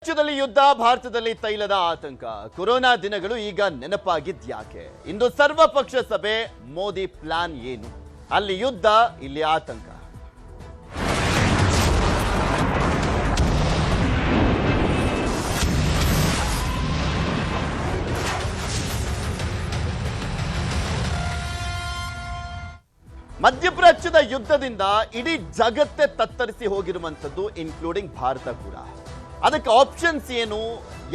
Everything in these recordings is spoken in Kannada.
ಪ್ರಾಚ್ಯದಲ್ಲಿ ಯುದ್ಧ, ಭಾರತದಲ್ಲಿ ತೈಲದ ಆತಂಕ. ಕೊರೋನಾ ದಿನಗಳು ಈಗ ನೆನಪಾಗಿದ್ಯಾಕೆ? ಇಂದು ಸರ್ವಪಕ್ಷ ಸಭೆ, ಮೋದಿ ಪ್ಲಾನ್ ಏನು? ಅಲ್ಲಿ ಯುದ್ಧ, ಇಲ್ಲಿ ಆತಂಕ. ಮಧ್ಯಪ್ರಾಚ್ಯದ ಯುದ್ಧದಿಂದ ಇಡೀ ಜಗತ್ತೇ ತತ್ತರಿಸಿ ಹೋಗಿರುವಂಥದ್ದು, ಇನ್ಕ್ಲೂಡಿಂಗ್ ಭಾರತ ಕೂಡ. ಅದಕ್ಕೆ ಆಪ್ಷನ್ಸ್ ಏನು?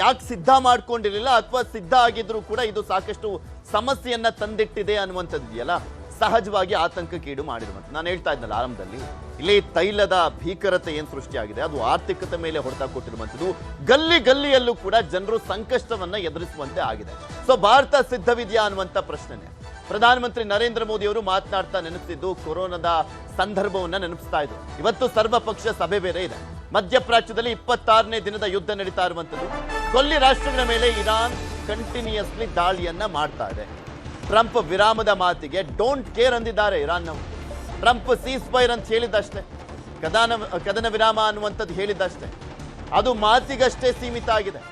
ಯಾಕೆ ಸಿದ್ಧ ಮಾಡ್ಕೊಂಡಿರಲಿಲ್ಲ, ಅಥವಾ ಸಿದ್ಧ ಆಗಿದ್ರು ಕೂಡ ಇದು ಸಾಕಷ್ಟು ಸಮಸ್ಯೆಯನ್ನ ತಂದಿಟ್ಟಿದೆ ಅನ್ನುವಂಥದ್ದು ಇದೆಯಲ್ಲ, ಸಹಜವಾಗಿ ಆತಂಕಕ್ಕೀಡು ಮಾಡಿರುವಂಥದ್ದು. ನಾನು ಹೇಳ್ತಾ ಇದ್ನಲ್ಲ ಆರಂಭದಲ್ಲಿ, ಇಲ್ಲಿ ತೈಲದ ಭೀಕರತೆ ಏನು ಸೃಷ್ಟಿಯಾಗಿದೆ, ಅದು ಆರ್ಥಿಕತೆ ಮೇಲೆ ಹೊಡೆತ ಕೊಟ್ಟಿರುವಂಥದ್ದು. ಗಲ್ಲಿ ಗಲ್ಲಿಯಲ್ಲೂ ಕೂಡ ಜನರು ಸಂಕಷ್ಟವನ್ನ ಎದುರಿಸುವಂತೆ ಆಗಿದೆ. ಸೊ ಭಾರತ ಸಿದ್ಧವಿದೆಯಾ ಅನ್ನುವಂಥ ಪ್ರಶ್ನೆನೆ. ಪ್ರಧಾನಮಂತ್ರಿ ನರೇಂದ್ರ ಮೋದಿ ಅವರು ಮಾತನಾಡ್ತಾ ನೆನಪಿಸಿದ್ದು ಕೊರೋನಾದ ಸಂದರ್ಭವನ್ನ ನೆನಪಿಸ್ತಾ ಇದ್ರು. ಇವತ್ತು ಸರ್ವಪಕ್ಷ ಸಭೆ ಬೇರೆ ಇದೆ. ಮಧ್ಯಪ್ರಾಚ್ಯದಲ್ಲಿ 26ನೇ ದಿನದ ಯುದ್ಧ ನಡೀತಾ ಇರುವಂಥದ್ದು. ಕೊಲ್ಲಿ ರಾಷ್ಟ್ರಗಳ ಮೇಲೆ ಇರಾನ್ ಕಂಟಿನ್ಯೂಸ್ಲಿ ದಾಳಿಯನ್ನ ಮಾಡ್ತಾ ಇದೆ. ಟ್ರಂಪ್ ವಿರಾಮದ ಮಾತಿಗೆ ಡೋಂಟ್ ಕೇರ್ ಅಂದಿದ್ದಾರೆ ಇರಾನ್ನವರು. ಟ್ರಂಪ್ ಸೀಸ್ ಫೈರ್ ಅಂತ ಹೇಳಿದ್ದಷ್ಟೇ, ಕದನ ವಿರಾಮ ಅನ್ನುವಂಥದ್ದು ಹೇಳಿದ್ದಷ್ಟೇ. ಅದು ಮಾತಿಗಷ್ಟೇ ಸೀಮಿತ ಆಗಿದೆ.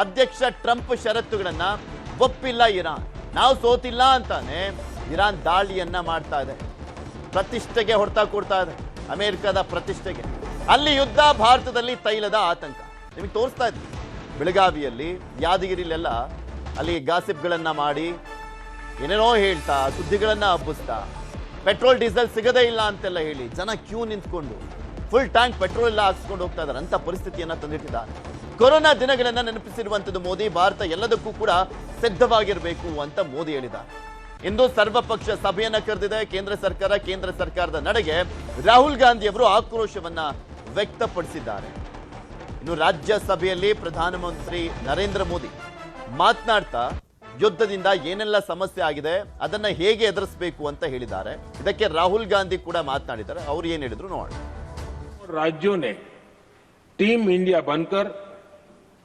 ಅಧ್ಯಕ್ಷ ಟ್ರಂಪ್ ಷರತ್ತುಗಳನ್ನ ಒಪ್ಪಿಲ್ಲ ಇರಾನ್. ನಾವು ಸೋತಿಲ್ಲ ಅಂತಾನೆ ಇರಾನ್ ದಾಳಿಯನ್ನ ಮಾಡ್ತಾ ಇದೆ. ಪ್ರತಿಷ್ಠೆಗೆ ಹೊಡೆತ ಕೊಡ್ತಾ ಇದೆ, ಅಮೆರಿಕದ ಪ್ರತಿಷ್ಠೆಗೆ. ಅಲ್ಲಿ ಯುದ್ಧ, ಭಾರತದಲ್ಲಿ ತೈಲದ ಆತಂಕ. ನಿಮಗೆ ತೋರಿಸ್ತಾ ಇದ್ವಿ ಬೆಳಗಾವಿಯಲ್ಲಿ, ಯಾದಗಿರಿಲೆಲ್ಲ ಅಲ್ಲಿ ಗಾಸಿಪ್ಗಳನ್ನ ಮಾಡಿ ಏನೇನೋ ಹೇಳ್ತಾ, ಸುದ್ದಿಗಳನ್ನ ಹಬ್ಬಿಸ್ತಾ, ಪೆಟ್ರೋಲ್ ಡೀಸೆಲ್ ಸಿಗದೇ ಇಲ್ಲ ಅಂತೆಲ್ಲ ಹೇಳಿ ಜನ ಕ್ಯೂ ನಿಂತ್ಕೊಂಡು ಫುಲ್ ಟ್ಯಾಂಕ್ ಪೆಟ್ರೋಲ್ ಎಲ್ಲ ಹಾಕ್ಸ್ಕೊಂಡು ಹೋಗ್ತಾ ಇದ್ದಾರೆ. ಅಂತ ಪರಿಸ್ಥಿತಿಯನ್ನ ತಂದಿಟ್ಟಿದ್ದಾರೆ. ಕೊರೋನಾ ದಿನಗಳನ್ನ ನೆನಪಿಸಿರುವಂಥದ್ದು ಮೋದಿ. ಭಾರತ ಎಲ್ಲದಕ್ಕೂ ಕೂಡ ಸಿದ್ಧವಾಗಿರಬೇಕು ಅಂತ ಮೋದಿ ಹೇಳಿದ್ದಾರೆ. ಇಂದು ಸರ್ವಪಕ್ಷ ಸಭೆಯನ್ನ ಕರೆದಿದೆ ಕೇಂದ್ರ ಸರ್ಕಾರ. ಕೇಂದ್ರ ಸರ್ಕಾರದ ನಡೆಗೆ ರಾಹುಲ್ ಗಾಂಧಿ ಅವರು ಆಕ್ರೋಶವನ್ನ ವ್ಯಕ್ತಪಡಿಸಿದ್ದಾರೆ. ಇನ್ನು ರಾಜ್ಯಸಭೆಯಲ್ಲಿ ಪ್ರಧಾನಮಂತ್ರಿ ನರೇಂದ್ರ ಮೋದಿ ಮಾತನಾಡ್ತಾ ಯುದ್ಧದಿಂದ ಏನೆಲ್ಲ ಸಮಸ್ಯೆ ಆಗಿದೆ, ಅದನ್ನ ಹೇಗೆ ಎದುರಿಸಬೇಕು ಅಂತ ಹೇಳಿದ್ದಾರೆ. ಇದಕ್ಕೆ ರಾಹುಲ್ ಗಾಂಧಿ ಕೂಡ ಮಾತನಾಡಿದ್ದಾರೆ. ಅವ್ರು ಏನ್ ಹೇಳಿದ್ರು ನೋಡೋಣ. राज्यों ने टीम इंडिया बनकर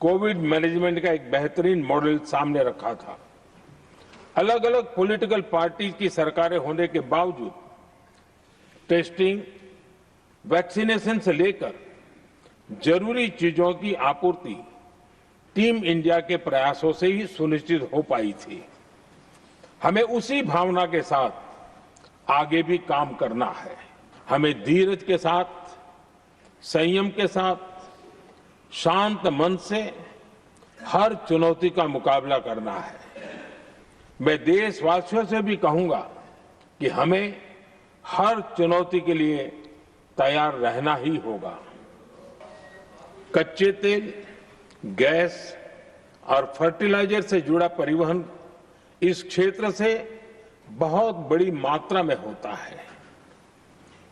कोविड मैनेजमेंट का एक बेहतरीन मॉडल सामने रखा था। अलग अलग पॉलिटिकल पार्टी की सरकारें होने के बावजूद टेस्टिंग, वैक्सीनेशन से लेकर जरूरी चीजों की आपूर्ति टीम इंडिया के प्रयासों से ही सुनिश्चित हो पाई थी। हमें उसी भावना के साथ आगे भी काम करना है। हमें धीरज के साथ, संयम के साथ, शांत मन से हर चुनौती का मुकाबला करना है। मैं देशवासियों से भी कहूंगा कि हमें हर चुनौती के लिए तैयार रहना ही होगा। कच्चे तेल, गैस और फर्टिलाइजर से जुड़ा परिवहन इस क्षेत्र से बहुत बड़ी मात्रा में होता है।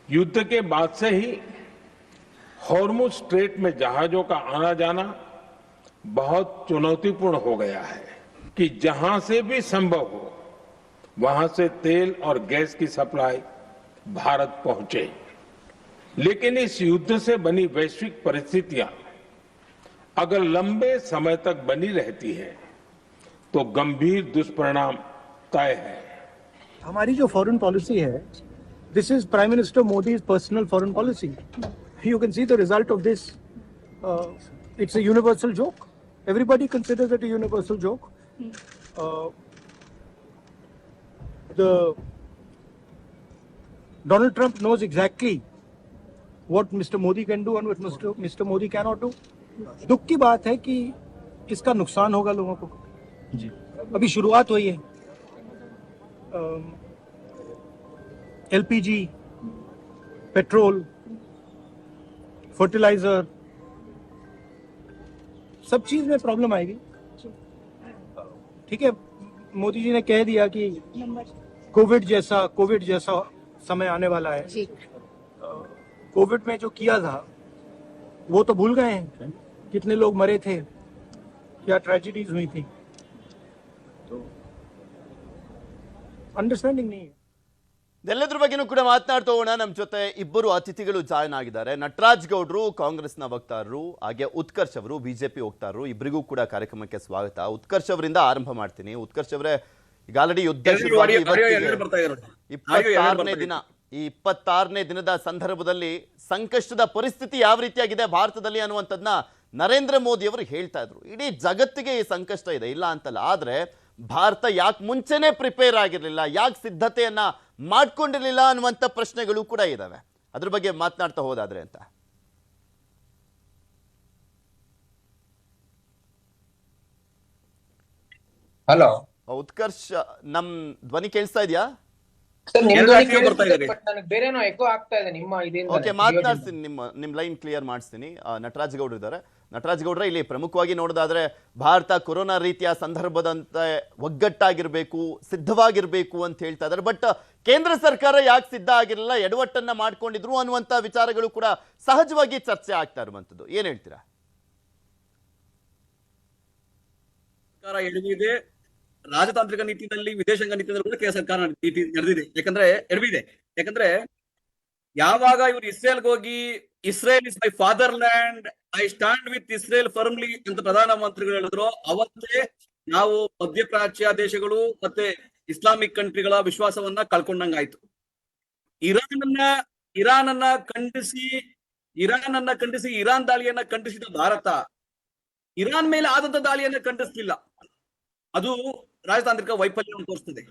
युद्ध के बाद से ही हॉर्मुज स्ट्रेट में जहाजों का आना जाना बहुत चुनौतीपूर्ण हो गया है कि जहां से भी संभव हो वहां से तेल और गैस की सप्लाई भारत पहुंचे। लेकिन इस युद्ध से बनी वैश्विक परिस्थितियां अगर लंबे समय तक बनी रहती है तो गंभीर दुष्परिणाम तय है। हमारी जो फॉरेन पॉलिसी है, this is prime minister Modi's personal foreign policy. You can see the result of this. It's a universal joke. Everybody considers it a universal joke. Donald Trump knows exactly what Mr. Modi can do and what Mr. Modi cannot do. दुख की बात है कि इसका नुकसान होगा लोगों को. जी. अभी शुरुआत हुई है. LPG, पेट्रोल, फर्टिलाइजर, सब चीज में प्रॉब्लम आएगी. ठीक है, मोदी जी ने कह दिया कि कोविड जैसा समय आने वाला है. कोविड में जो किया था वो तो भूल गए हैं. कितने लोग मरे थे, क्या ट्रेजेडीज हुई थी. तो अंडरस्टैंडिंग नहीं है. ಎಲ್ಲದ್ರ ಬಗ್ಗೆನೂ ಕೂಡ ಮಾತನಾಡ್ತಾ ಹೋಗೋಣ. ನಮ್ಮ ಜೊತೆ ಇಬ್ಬರು ಅತಿಥಿಗಳು ಜಾಯ್ನ್ ಆಗಿದ್ದಾರೆ. ನಟರಾಜ್ ಗೌಡ್ರು, ಕಾಂಗ್ರೆಸ್ನ ವಕ್ತಾರರು, ಹಾಗೆ ಉತ್ಕರ್ಷ್ ಅವರು, ಬಿಜೆಪಿ ವಕ್ತಾರರು. ಇಬ್ಬರಿಗೂ ಕೂಡ ಕಾರ್ಯಕ್ರಮಕ್ಕೆ ಸ್ವಾಗತ. ಉತ್ಕರ್ಷ್ ಅವರಿಂದ ಆರಂಭ ಮಾಡ್ತೀನಿ. ಉತ್ಕರ್ಷ್ ಅವರೇ, ಈಗ ಆಲ್ರೆಡಿ ಯುದ್ಧ ಶುರುವಾಗಿ 26ನೇ ದಿನ, ಈ 26ನೇ ದಿನದ ಸಂದರ್ಭದಲ್ಲಿ ಸಂಕಷ್ಟದ ಪರಿಸ್ಥಿತಿ ಯಾವ ರೀತಿಯಾಗಿದೆ ಭಾರತದಲ್ಲಿ ಅನ್ನುವಂಥದ್ದನ್ನ ನರೇಂದ್ರ ಮೋದಿ ಅವರು ಹೇಳ್ತಾ ಇದ್ರು ಇಡೀ ಜಗತ್ತಿಗೆ ಈ ಸಂಕಷ್ಟ ಇದೆ, ಇಲ್ಲ ಅಂತಲ್ಲ. ಆದ್ರೆ ಭಾರತ ಯಾಕೆ ಮುಂಚೆನೆ ಪ್ರಿಪೇರ್ ಆಗಿರಲಿಲ್ಲ, ಯಾಕೆ ಸಿದ್ಧತೆಯನ್ನ ಮಾಡ್ಕೊಂಡಿರಲಿಲ್ಲ ಅನ್ನುವಂಥ ಪ್ರಶ್ನೆಗಳು ಕೂಡ ಇದಾವೆ. ಅದ್ರ ಬಗ್ಗೆ ಮಾತನಾಡ್ತಾ ಹೋದಾದ್ರೆ ಅಂತ. ಹಲೋ ಉತ್ಕರ್ಷ್, ನಮ್ ಧ್ವನಿ ಕೇಳಿಸ್ತಾ ಇದೆಯಾ? ಸರ್, ನಿಮ್ ಧ್ವನಿ ಕೇಳಿಸ್ತಿದೆ, ಬರ್ತಾ ಇದೆ. but ನನಗೆ ಬೇರೆನೋ ಎಕೋ ಆಗ್ತಾ ಇದೆ ನಿಮ್ಮ ಇದರಿಂದ. ಓಕೆ, ಮಾತನಾಡ್ತೀನಿ, ನಿಮ್ಮ ಲೈನ್ ಕ್ಲಿಯರ್ ಮಾಡಿಸ್ತೀನಿ. ನಟರಾಜ್ ಗೌಡ್ರು ಇದ್ದಾರೆ. ನಟರಾಜ್ ಗೌಡ್ರೆ, ಇಲ್ಲಿ ಪ್ರಮುಖವಾಗಿ ನೋಡೋದಾದ್ರೆ ಭಾರತ ಕೊರೋನಾ ರೀತಿಯ ಸಂದರ್ಭದಂತೆ ಒಗ್ಗಟ್ಟಾಗಿರ್ಬೇಕು, ಸಿದ್ಧವಾಗಿರ್ಬೇಕು ಅಂತ ಹೇಳ್ತಾ ಇದ್ದಾರೆ. ಬಟ್ ಕೇಂದ್ರ ಸರ್ಕಾರ ಯಾಕೆ ಸಿದ್ಧ ಆಗಿರಲಿಲ್ಲ, ಎಡವಟ್ಟನ್ನ ಮಾಡ್ಕೊಂಡಿದ್ರು ಅನ್ನುವಂಥ ವಿಚಾರಗಳು ಕೂಡ ಸಹಜವಾಗಿ ಚರ್ಚೆ ಆಗ್ತಾ ಇರುವಂಥದ್ದು. ಏನ್ ಹೇಳ್ತೀರಾ? ಸರ್ಕಾರ ಎಡವಿದೆ, ರಾಜತಾಂತ್ರಿಕ ನೀತಿನಲ್ಲಿ, ವಿದೇಶಾಂಗ ನೀತಿಯಲ್ಲಿ ಕೂಡ ಕೇಂದ್ರ ಸರ್ಕಾರ ನೀತಿ ನಡೆದಿದೆ. ಯಾಕಂದ್ರೆ ಎಡವಿದೆ. ಯಾಕಂದ್ರೆ ಯಾವಾಗ ಇವರು ಇಸ್ರೇಲ್ಗೆ ಹೋಗಿ Israel is my father land, I stand with Israel firmly ಅಂತ ಪ್ರಧಾನಮಂತ್ರಿಗಳು ಹೇಳಿದ್ರು, ಅವತ್ತೇ ನಾವು ಮಧ್ಯಪ್ರಾಚ್ಯ ದೇಶಗಳು ಮತ್ತೆ ಇಸ್ಲಾಮಿಕ್ ಕಂಟ್ರಿಗಳ ವಿಶ್ವಾಸವನ್ನ ಕಳ್ಕೊಂಡಂಗಾಯ್ತು. ಇರಾನ್ ಅನ್ನ ಖಂಡಿಸಿ ಇರಾನ್ ದಾಳಿಯನ್ನ ಖಂಡಿಸಿದ ಭಾರತ ಇರಾನ್ ಮೇಲೆ ಆದಂತ ದಾಳಿಯನ್ನ ಖಂಡಿಸಲಿಲ್ಲ. ಅದು ರಾಜತಾಂತ್ರಿಕ ವೈಫಲ್ಯವನ್ನು ತೋರಿಸ್ತದೆ.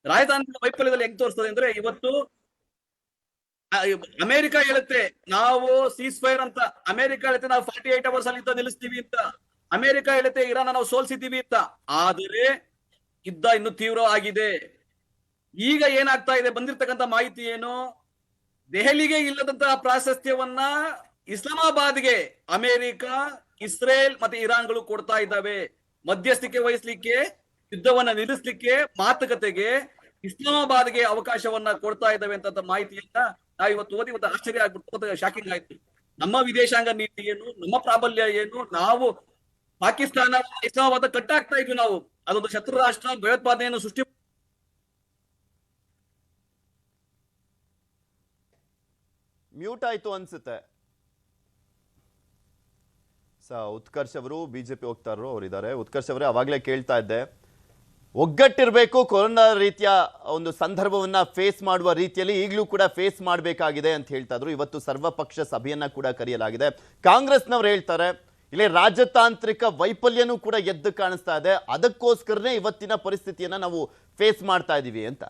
ರಾಜತಾಂತ್ರಿಕ ವೈಫಲ್ಯದಲ್ಲಿ ಹೆಂಗ್ ತೋರಿಸ್ತದೆ ಅಂದ್ರೆ, ಇವತ್ತು ಅಮೆರಿಕ ಹೇಳುತ್ತೆ ನಾವು ಸೀಸ್ ಫೈರ್ ಅಂತ, ಅಮೆರಿಕ ಹೇಳುತ್ತೆ ನಾವು 48 hours ಅಲ್ಲಿ ಯುದ್ಧ ನಿಲ್ಲಿಸ್ತೀವಿ ಅಂತ, ಅಮೆರಿಕ ಹೇಳುತ್ತೆ ಇರಾನ್ ನಾವು ಸೋಲ್ಸಿದ್ದೀವಿ ಅಂತ. ಆದರೆ ಯುದ್ಧ ಇನ್ನು ತೀವ್ರ ಆಗಿದೆ. ಈಗ ಏನಾಗ್ತಾ ಇದೆ, ಬಂದಿರತಕ್ಕಂತ ಮಾಹಿತಿ ಏನು, ದೆಹಲಿಗೆ ಇಲ್ಲದಂತಹ ಪ್ರಾಶಸ್ತ್ಯವನ್ನ ಇಸ್ಲಾಮಾಬಾದ್ಗೆ ಅಮೆರಿಕ, ಇಸ್ರೇಲ್ ಮತ್ತೆ ಇರಾನ್ಗಳು ಕೊಡ್ತಾ ಇದ್ದಾವೆ. ಮಧ್ಯಸ್ಥಿಕೆ ವಹಿಸ್ಲಿಕ್ಕೆ, ಯುದ್ಧವನ್ನ ನಿಲ್ಲಿಸ್ಲಿಕ್ಕೆ, ಮಾತುಕತೆಗೆ ಇಸ್ಲಾಮಾಬಾದ್ಗೆ ಅವಕಾಶವನ್ನ ಕೊಡ್ತಾ ಇದ್ದಾವೆ ಅಂತ ಮಾಹಿತಿಯನ್ನ ನಾವು ಇವತ್ತು ಓದಿ ಆಶ್ಚರ್ಯ ಆಗ್ಬಿಟ್ಟು ಶಾಕಿಂಗ್ ಆಯ್ತು. ನಮ್ಮ ವಿದೇಶಾಂಗ ನೀತಿ ಏನು, ನಮ್ಮ ಪ್ರಾಬಲ್ಯ ಏನು, ನಾವು ಪಾಕಿಸ್ತಾನ ಇಸ್ಲಾಮಾಬಾದ್ ಕಟ್ಟಾಗ್ತಾ ಇದ್ವಿ, ನಾವು ಅದೊಂದು ಶತ್ರು ರಾಷ್ಟ್ರ, ಭಯೋತ್ಪಾದನೆಯನ್ನು ಸೃಷ್ಟಿ. ಮ್ಯೂಟ್ ಆಯ್ತು ಅನ್ಸುತ್ತೆ. ಉತ್ಕರ್ಷ್ ಅವರು ಬಿಜೆಪಿ ಹೋಗ್ತಾರೋ ಅವರಿದ್ದಾರೆ. ಉತ್ಕರ್ಷ್ ಅವರೇ, ಅವಾಗಲೇ ಕೇಳ್ತಾ ಇದ್ದೆ, ಒಗ್ಗಟ್ಟಿರಬೇಕು, ಕೊರೋನಾ ರೀತಿಯ ಒಂದು ಸಂದರ್ಭವನ್ನ ಫೇಸ್ ಮಾಡುವ ರೀತಿಯಲ್ಲಿ ಈಗಲೂ ಕೂಡ ಫೇಸ್ ಮಾಡಬೇಕಾಗಿದೆ ಅಂತ ಹೇಳ್ತಾ ಇದ್ರು. ಇವತ್ತು ಸರ್ವಪಕ್ಷ ಸಭೆಯನ್ನ ಕೂಡ ಕರೆಯಲಾಗಿದೆ. ಕಾಂಗ್ರೆಸ್ನವ್ರು ಹೇಳ್ತಾರೆ ಇಲ್ಲಿ ರಾಜತಾಂತ್ರಿಕ ವೈಫಲ್ಯನೂ ಕೂಡ ಎದ್ದು ಕಾಣಿಸ್ತಾ ಇದೆ, ಅದಕ್ಕೋಸ್ಕರನೇ ಇವತ್ತಿನ ಪರಿಸ್ಥಿತಿಯನ್ನ ನಾವು ಫೇಸ್ ಮಾಡ್ತಾ ಇದೀವಿ ಅಂತ.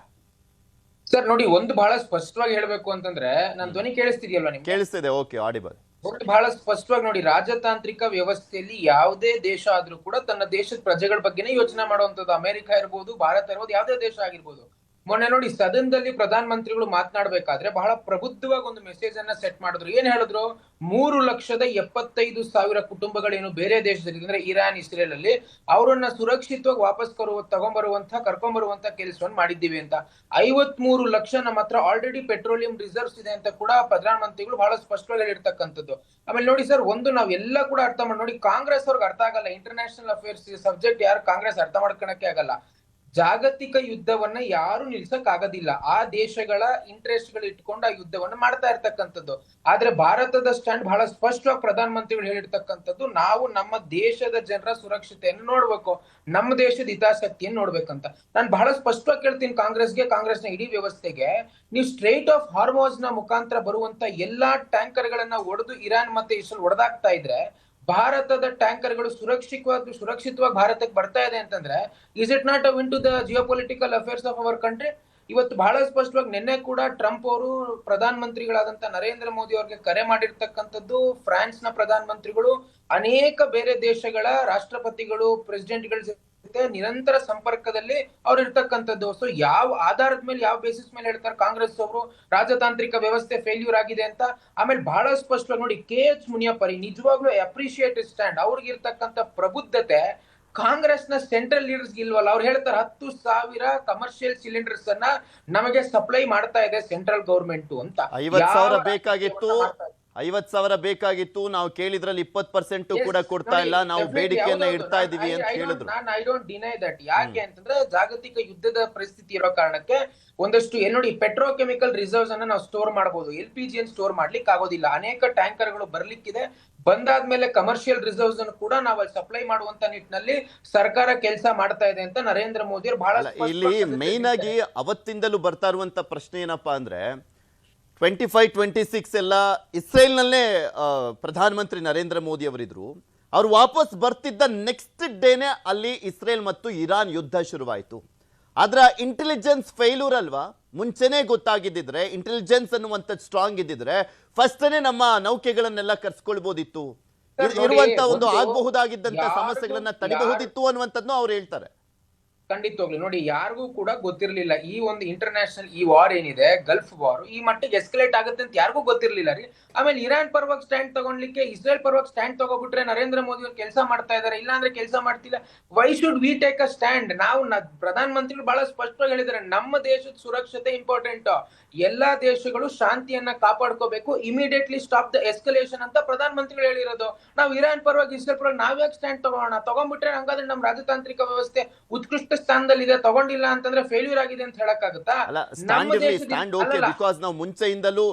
ಸರ್ ನೋಡಿ, ಒಂದು ಬಹಳ ಸ್ಪಷ್ಟವಾಗಿ ಹೇಳ್ಬೇಕು ಅಂತಂದ್ರೆ, ನನ್ನ ಧ್ವನಿ ಕೇಳಿಸ್ತಿದೆಯಲ್ವಾ ನಿಮ್ಗೆ? ಕೇಳಿಸ್ತಿದೆ, ಓಕೆ, ಆಡಿಬಲ್. ಒಂದು ಬಹಳ ಸ್ಪಷ್ಟವಾಗಿ ನೋಡಿ, ರಾಜತಾಂತ್ರಿಕ ವ್ಯವಸ್ಥೆಯಲ್ಲಿ ಯಾವುದೇ ದೇಶ ಆದ್ರೂ ಕೂಡ ತನ್ನ ದೇಶದ ಪ್ರಜೆಗಳ ಬಗ್ಗೆನೇ ಯೋಚನೆ ಮಾಡುವಂತದ್ದು. ಅಮೆರಿಕ ಇರ್ಬೋದು, ಭಾರತ ಇರ್ಬೋದು, ಯಾವುದೇ ದೇಶ ಆಗಿರ್ಬೋದು. ಮೊನ್ನೆ ನೋಡಿ, ಸದನದಲ್ಲಿ ಪ್ರಧಾನ ಮಂತ್ರಿಗಳು ಮಾತನಾಡ್ಬೇಕಾದ್ರೆ ಬಹಳ ಪ್ರಬುದ್ಧವಾಗಿ ಒಂದು ಮೆಸೇಜ್ ಅನ್ನ ಸೆಟ್ ಮಾಡಿದ್ರು. ಏನ್ ಹೇಳಿದ್ರು, 3,75,000 ಕುಟುಂಬಗಳೇನು ಬೇರೆ ದೇಶದಲ್ಲಿ ಅಂದ್ರೆ ಇರಾನ್, ಇಸ್ರೇಲ್ ಅಲ್ಲಿ ಅವರನ್ನ ಸುರಕ್ಷಿತವಾಗಿ ವಾಪಸ್ ಕರ್ಕೊಂಡ್ಬರುವಂತ ಕೆಲಸವನ್ನು ಮಾಡಿದ್ದೀವಿ ಅಂತ. 53 ಲಕ್ಷ ನಮ್ಮ ಹತ್ರ ಆಲ್ರೆಡಿ ಪೆಟ್ರೋಲಿಯಂ ರಿಸರ್ವ್ಸ್ ಇದೆ ಅಂತ ಕೂಡ ಪ್ರಧಾನ ಮಂತ್ರಿಗಳು ಬಹಳ ಸ್ಪಷ್ಟವಾಗಿ ಹೇಳಿರ್ತಕ್ಕಂಥದ್ದು. ಆಮೇಲೆ ನೋಡಿ ಸರ್, ಒಂದು ನಾವೆಲ್ಲ ಕೂಡ ಅರ್ಥ ಮಾಡಿ ನೋಡಿ, ಕಾಂಗ್ರೆಸ್ ಅವ್ರಿಗೆ ಅರ್ಥ ಆಗಲ್ಲ, ಇಂಟರ್ನ್ಯಾಷನಲ್ ಅಫೇರ್ಸ್ ಸಬ್ಜೆಕ್ಟ್ ಯಾರು ಕಾಂಗ್ರೆಸ್ ಅರ್ಥ ಮಾಡ್ಕೊಳಕ್ಕೆ ಆಗಲ್ಲ. ಜಾಗತಿಕ ಯುದ್ಧವನ್ನ ಯಾರು ನಿಲ್ಸಕ್ ಆಗೋದಿಲ್ಲ, ಆ ದೇಶಗಳ ಇಂಟ್ರೆಸ್ಟ್ ಗಳು ಇಟ್ಕೊಂಡು ಆ ಯುದ್ಧವನ್ನ ಮಾಡ್ತಾ ಇರ್ತಕ್ಕಂಥದ್ದು. ಆದ್ರೆ ಭಾರತದ ಸ್ಟ್ಯಾಂಡ್ ಬಹಳ ಸ್ಪಷ್ಟವಾಗಿ ಪ್ರಧಾನ ಮಂತ್ರಿಗಳು ಹೇಳಿರ್ತಕ್ಕಂಥದ್ದು, ನಾವು ನಮ್ಮ ದೇಶದ ಜನರ ಸುರಕ್ಷತೆಯನ್ನು ನೋಡ್ಬೇಕು, ನಮ್ಮ ದೇಶದ ಹಿತಾಸಕ್ತಿಯನ್ನು ನೋಡ್ಬೇಕಂತ. ನಾನು ಬಹಳ ಸ್ಪಷ್ಟವಾಗಿ ಕೇಳ್ತೀನಿ ಕಾಂಗ್ರೆಸ್ನ ಇಡೀ ವ್ಯವಸ್ಥೆಗೆ, ನೀವು ಸ್ಟ್ರೈಟ್ ಆಫ್ ಹಾರ್ಮೋಸ್ ನ ಮುಖಾಂತರ ಬರುವಂತ ಎಲ್ಲಾ ಟ್ಯಾಂಕರ್ ಗಳನ್ನ ಒಡೆದು ಇರಾನ್ ಮತ್ತೆ ಇಸ್ರೇಲ್ ಹೊಡೆದಾಗ್ತಾ ಇದ್ರೆ, ಭಾರತದ ಟ್ಯಾಂಕರ್ಗಳು ಸುರಕ್ಷಿತವಾಗಿ ಭಾರತಕ್ಕೆ ಬರ್ತಾ ಇದೆ ಅಂತಂದ್ರೆ, is it not a win to the geopolitical affairs of our country? ಇವತ್ತು ಬಹಳ ಸ್ಪಷ್ಟವಾಗಿ ನಿನ್ನೆ ಕೂಡ ಟ್ರಂಪ್ ಅವರು ಪ್ರಧಾನ ಮಂತ್ರಿಗಳಾದಂತ ನರೇಂದ್ರ ಮೋದಿ ಅವರಿಗೆ ಕರೆ ಮಾಡಿರ್ತಕ್ಕಂಥದ್ದು, ಫ್ರಾನ್ಸ್ ನ ಪ್ರಧಾನ ಮಂತ್ರಿಗಳು ಅನೇಕ ಬೇರೆ ದೇಶಗಳ ರಾಷ್ಟ್ರಪತಿಗಳು, ಪ್ರೆಸಿಡೆಂಟ್ಗಳ ನಿರಂತರ ಸಂಪರ್ಕದಲ್ಲಿ ಅವ್ರು ಇರ್ತಕ್ಕಂಥದ್ದು. ಸೊ ಯಾವ ಆಧಾರದ ಮೇಲೆ, ಯಾವ ಬೇಸಿಸ್ ಮೇಲೆ ಹೇಳ್ತಾರೆ ಕಾಂಗ್ರೆಸ್ ಅವರು ರಾಜತಾಂತ್ರಿಕ ವ್ಯವಸ್ಥೆ ಫೇಲ್ಯೂರ್ ಆಗಿದೆ ಅಂತ? ಆಮೇಲೆ ಬಹಳ ಸ್ಪಷ್ಟವಾಗಿ ನೋಡಿ, KH ಮುನಿಯಪ್ಪರಿ ನಿಜವಾಗ್ಲೂ ಅಪ್ರಿಶಿಯೇಟ್ ಸ್ಟ್ಯಾಂಡ್, ಅವ್ರಿಗೆ ಇರ್ತಕ್ಕಂಥ ಪ್ರಬುದ್ಧತೆ ಕಾಂಗ್ರೆಸ್ನ ಸೆಂಟ್ರಲ್ ಲೀಡರ್ಸ್ ಇಲ್ವಲ್ಲ. ಅವ್ರು ಹೇಳ್ತಾರೆ 10,000 ಕಮರ್ಷಿಯಲ್ ಸಿಲಿಂಡರ್ಸ್ ಅನ್ನ ನಮಗೆ ಸಪ್ಲೈ ಮಾಡ್ತಾ ಇದೆ ಸೆಂಟ್ರಲ್ ಗವರ್ಮೆಂಟ್ ಅಂತ. 50,000 ಬೇಕಾಗಿತ್ತು, 50,000 ಬೇಕಾಗಿತ್ತು, ನಾವು ಕೇಳಿದ್ರಲ್ಲಿ 20% ಕೂಡ ಕೊಡ್ತಾ ಇಲ್ಲ, ನಾವು ಬೇಡಿಕೆಯನ್ನ ಇಡ್ತಾ ಇದೀವಿ ಅಂತ ಹೇಳಿದ್ರು. I don't deny that. ಯಾಕೆ ಅಂತಂದ್ರೆ ಜಾಗತಿಕ ಯುದ್ಧದ ಪರಿಸ್ಥಿತಿ ಇರೋ ಕಾರಣಕ್ಕೆ ಒಂದಷ್ಟು ನೋಡಿ, ಪೆಟ್ರೋಕೆಮಿಕಲ್ ರಿಸರ್ವ್ಸ್ ಅನ್ನ ನಾವು ಸ್ಟೋರ್ ಮಾಡಬಹುದು, LPG ಅನ್ನು ಸ್ಟೋರ್ ಮಾಡ್ಲಿಕ್ಕೆ ಆಗೋದಿಲ್ಲ. ಅನೇಕ ಟ್ಯಾಂಕರ್ ಗಳು ಬರ್ಲಿಕ್ಕಿದೆ, ಬಂದಾದ್ಮೇಲೆ ಕಮರ್ಷಿಯಲ್ ರಿಸರ್ವ್ಸ್ ಅನ್ನು ಕೂಡ ನಾವು ಅಲ್ಲಿ ಸಪ್ಲೈ ಮಾಡುವಂತ ನಿಟ್ಟಿನಲ್ಲಿ ಸರ್ಕಾರ ಕೆಲಸ ಮಾಡ್ತಾ ಇದೆ ಅಂತ ನರೇಂದ್ರ ಮೋದಿ ಅವರು ಬಹಳ ಇಲ್ಲಿ ಮೈನ್ ಆಗಿ ಅವತ್ತಿಂದಲೂ ಬರ್ತಾ ಇರುವಂತ ಪ್ರಶ್ನೆ ಏನಪ್ಪಾ ಅಂದ್ರೆ, 25-26 ಎಲ್ಲ ಇಸ್ರೇಲ್ನಲ್ಲೇ ಪ್ರಧಾನಮಂತ್ರಿ ನರೇಂದ್ರ ಮೋದಿ ಅವರಿದ್ರು. ಅವ್ರು ವಾಪಸ್ ಬರ್ತಿದ್ದ ನೆಕ್ಸ್ಟ್ ಡೇನೆ ಅಲ್ಲಿ ಇಸ್ರೇಲ್ ಮತ್ತು ಇರಾನ್ ಯುದ್ಧ ಶುರುವಾಯಿತು. ಅದರ ಇಂಟೆಲಿಜೆನ್ಸ್ ಫೇಲ್ಯೂರ್ ಅಲ್ವಾ? ಮುಂಚೆನೇ ಗೊತ್ತಾಗಿದ್ದಿದ್ರೆ, ಇಂಟೆಲಿಜೆನ್ಸ್ ಅನ್ನುವಂಥದ್ದು ಸ್ಟ್ರಾಂಗ್ ಇದ್ದಿದ್ರೆ ಫಸ್ಟೇ ನಮ್ಮ ನೌಕೆಗಳನ್ನೆಲ್ಲ ಕರ್ಸ್ಕೊಳ್ಬೋದಿತ್ತು. ಇರುವಂತ ಒಂದು ಆಗಬಹುದಾಗಿದ್ದಂತ ಸಮಸ್ಯೆಗಳನ್ನ ತಡಿಬಹುದಿತ್ತು ಅನ್ನುವಂಥದ್ದನ್ನು ಅವ್ರು ಹೇಳ್ತಾರೆ. ಖಂಡಿತವಾಗ್ಲು ನೋಡಿ, ಯಾರಿಗೂ ಕೂಡ ಗೊತ್ತಿರ್ಲಿಲ್ಲ ಈ ಒಂದು ಇಂಟರ್ನ್ಯಾಷನಲ್ ಈ ವಾರ್ ಏನಿದೆ, ಗಲ್ಫ್ ವಾರ್ ಈ ಮಟ್ಟಿಗೆ ಎಸ್ಕಲೇಟ್ ಆಗುತ್ತೆ ಅಂತ ಯಾರಿಗೂ ಗೊತ್ತಿರ್ಲಿಲ್ಲ ರೀ. ಆಮೇಲೆ ಇರಾನ್ ಪರವಾಗಿ ಸ್ಟ್ಯಾಂಡ್ ತಗೊಂಡ್ಲಿಕ್ಕೆ ಇಸ್ರೇಲ್ ಪರವಾಗಿ ಸ್ಟ್ಯಾಂಡ್ ತಗೋಬಿಟ್ರೆ ನರೇಂದ್ರ ಮೋದಿ ಅವರು ಕೆಲಸ ಮಾಡ್ತಾ ಇದಾರೆ, ಇಲ್ಲ ಅಂದ್ರೆ ಕೆಲಸ ಮಾಡ್ತಿಲ್ಲ. Why should we take a stand? ನಾವು ಪ್ರಧಾನ ಮಂತ್ರಿಗಳು ಬಹಳ ಸ್ಪಷ್ಟವಾಗಿ ಹೇಳಿದ್ದಾರೆ, ನಮ್ಮ ದೇಶದ ಸುರಕ್ಷತೆ ಇಂಪಾರ್ಟೆಂಟ್, ಎಲ್ಲಾ ದೇಶಗಳು ಶಾಂತಿಯನ್ನ ಕಾಪಾಡ್ಕೋಬೇಕು, ಇಮಿಡಿಯೇಟ್ಲಿ ಸ್ಟಾಪ್ ದ ಎಸ್ಕಲೇಷನ್ ಅಂತ ಪ್ರಧಾನ ಮಂತ್ರಿಗಳು ಹೇಳಿರೋದು. ನಾವು ಇರಾನ್ ಪರವಾಗಿ ಇಸ್ರೇಲ್ ಪರವಾಗಿ ನಾವ್ಯಾಕೆ ಸ್ಟ್ಯಾಂಡ್ ತಗೊಂಡ್ಬಿಟ್ರೆ ಹಂಗಾದ್ರೆ ನಮ್ಮ ರಾಜತಾಂತ್ರಿಕ ವ್ಯವಸ್ಥೆ ಉತ್ಕೃಷ್ಟ ಸ್ಥಾನದಲ್ಲಿದೆ, ತಗೊಂಡಿಲ್ಲ ಅಂತಂದ್ರೆ ಫೇಲ್ಯೂರ್ ಆಗಿದೆ ಅಂತ ಹೇಳಕ್ಕಾಗುತ್ತಾ? ಸ್ಟ್ಯಾಂಡ್ ಓಕೆ, ಬಿಕಾಸ್ ನಾವು ಮುಂಚೆಯಿಂದಲೂ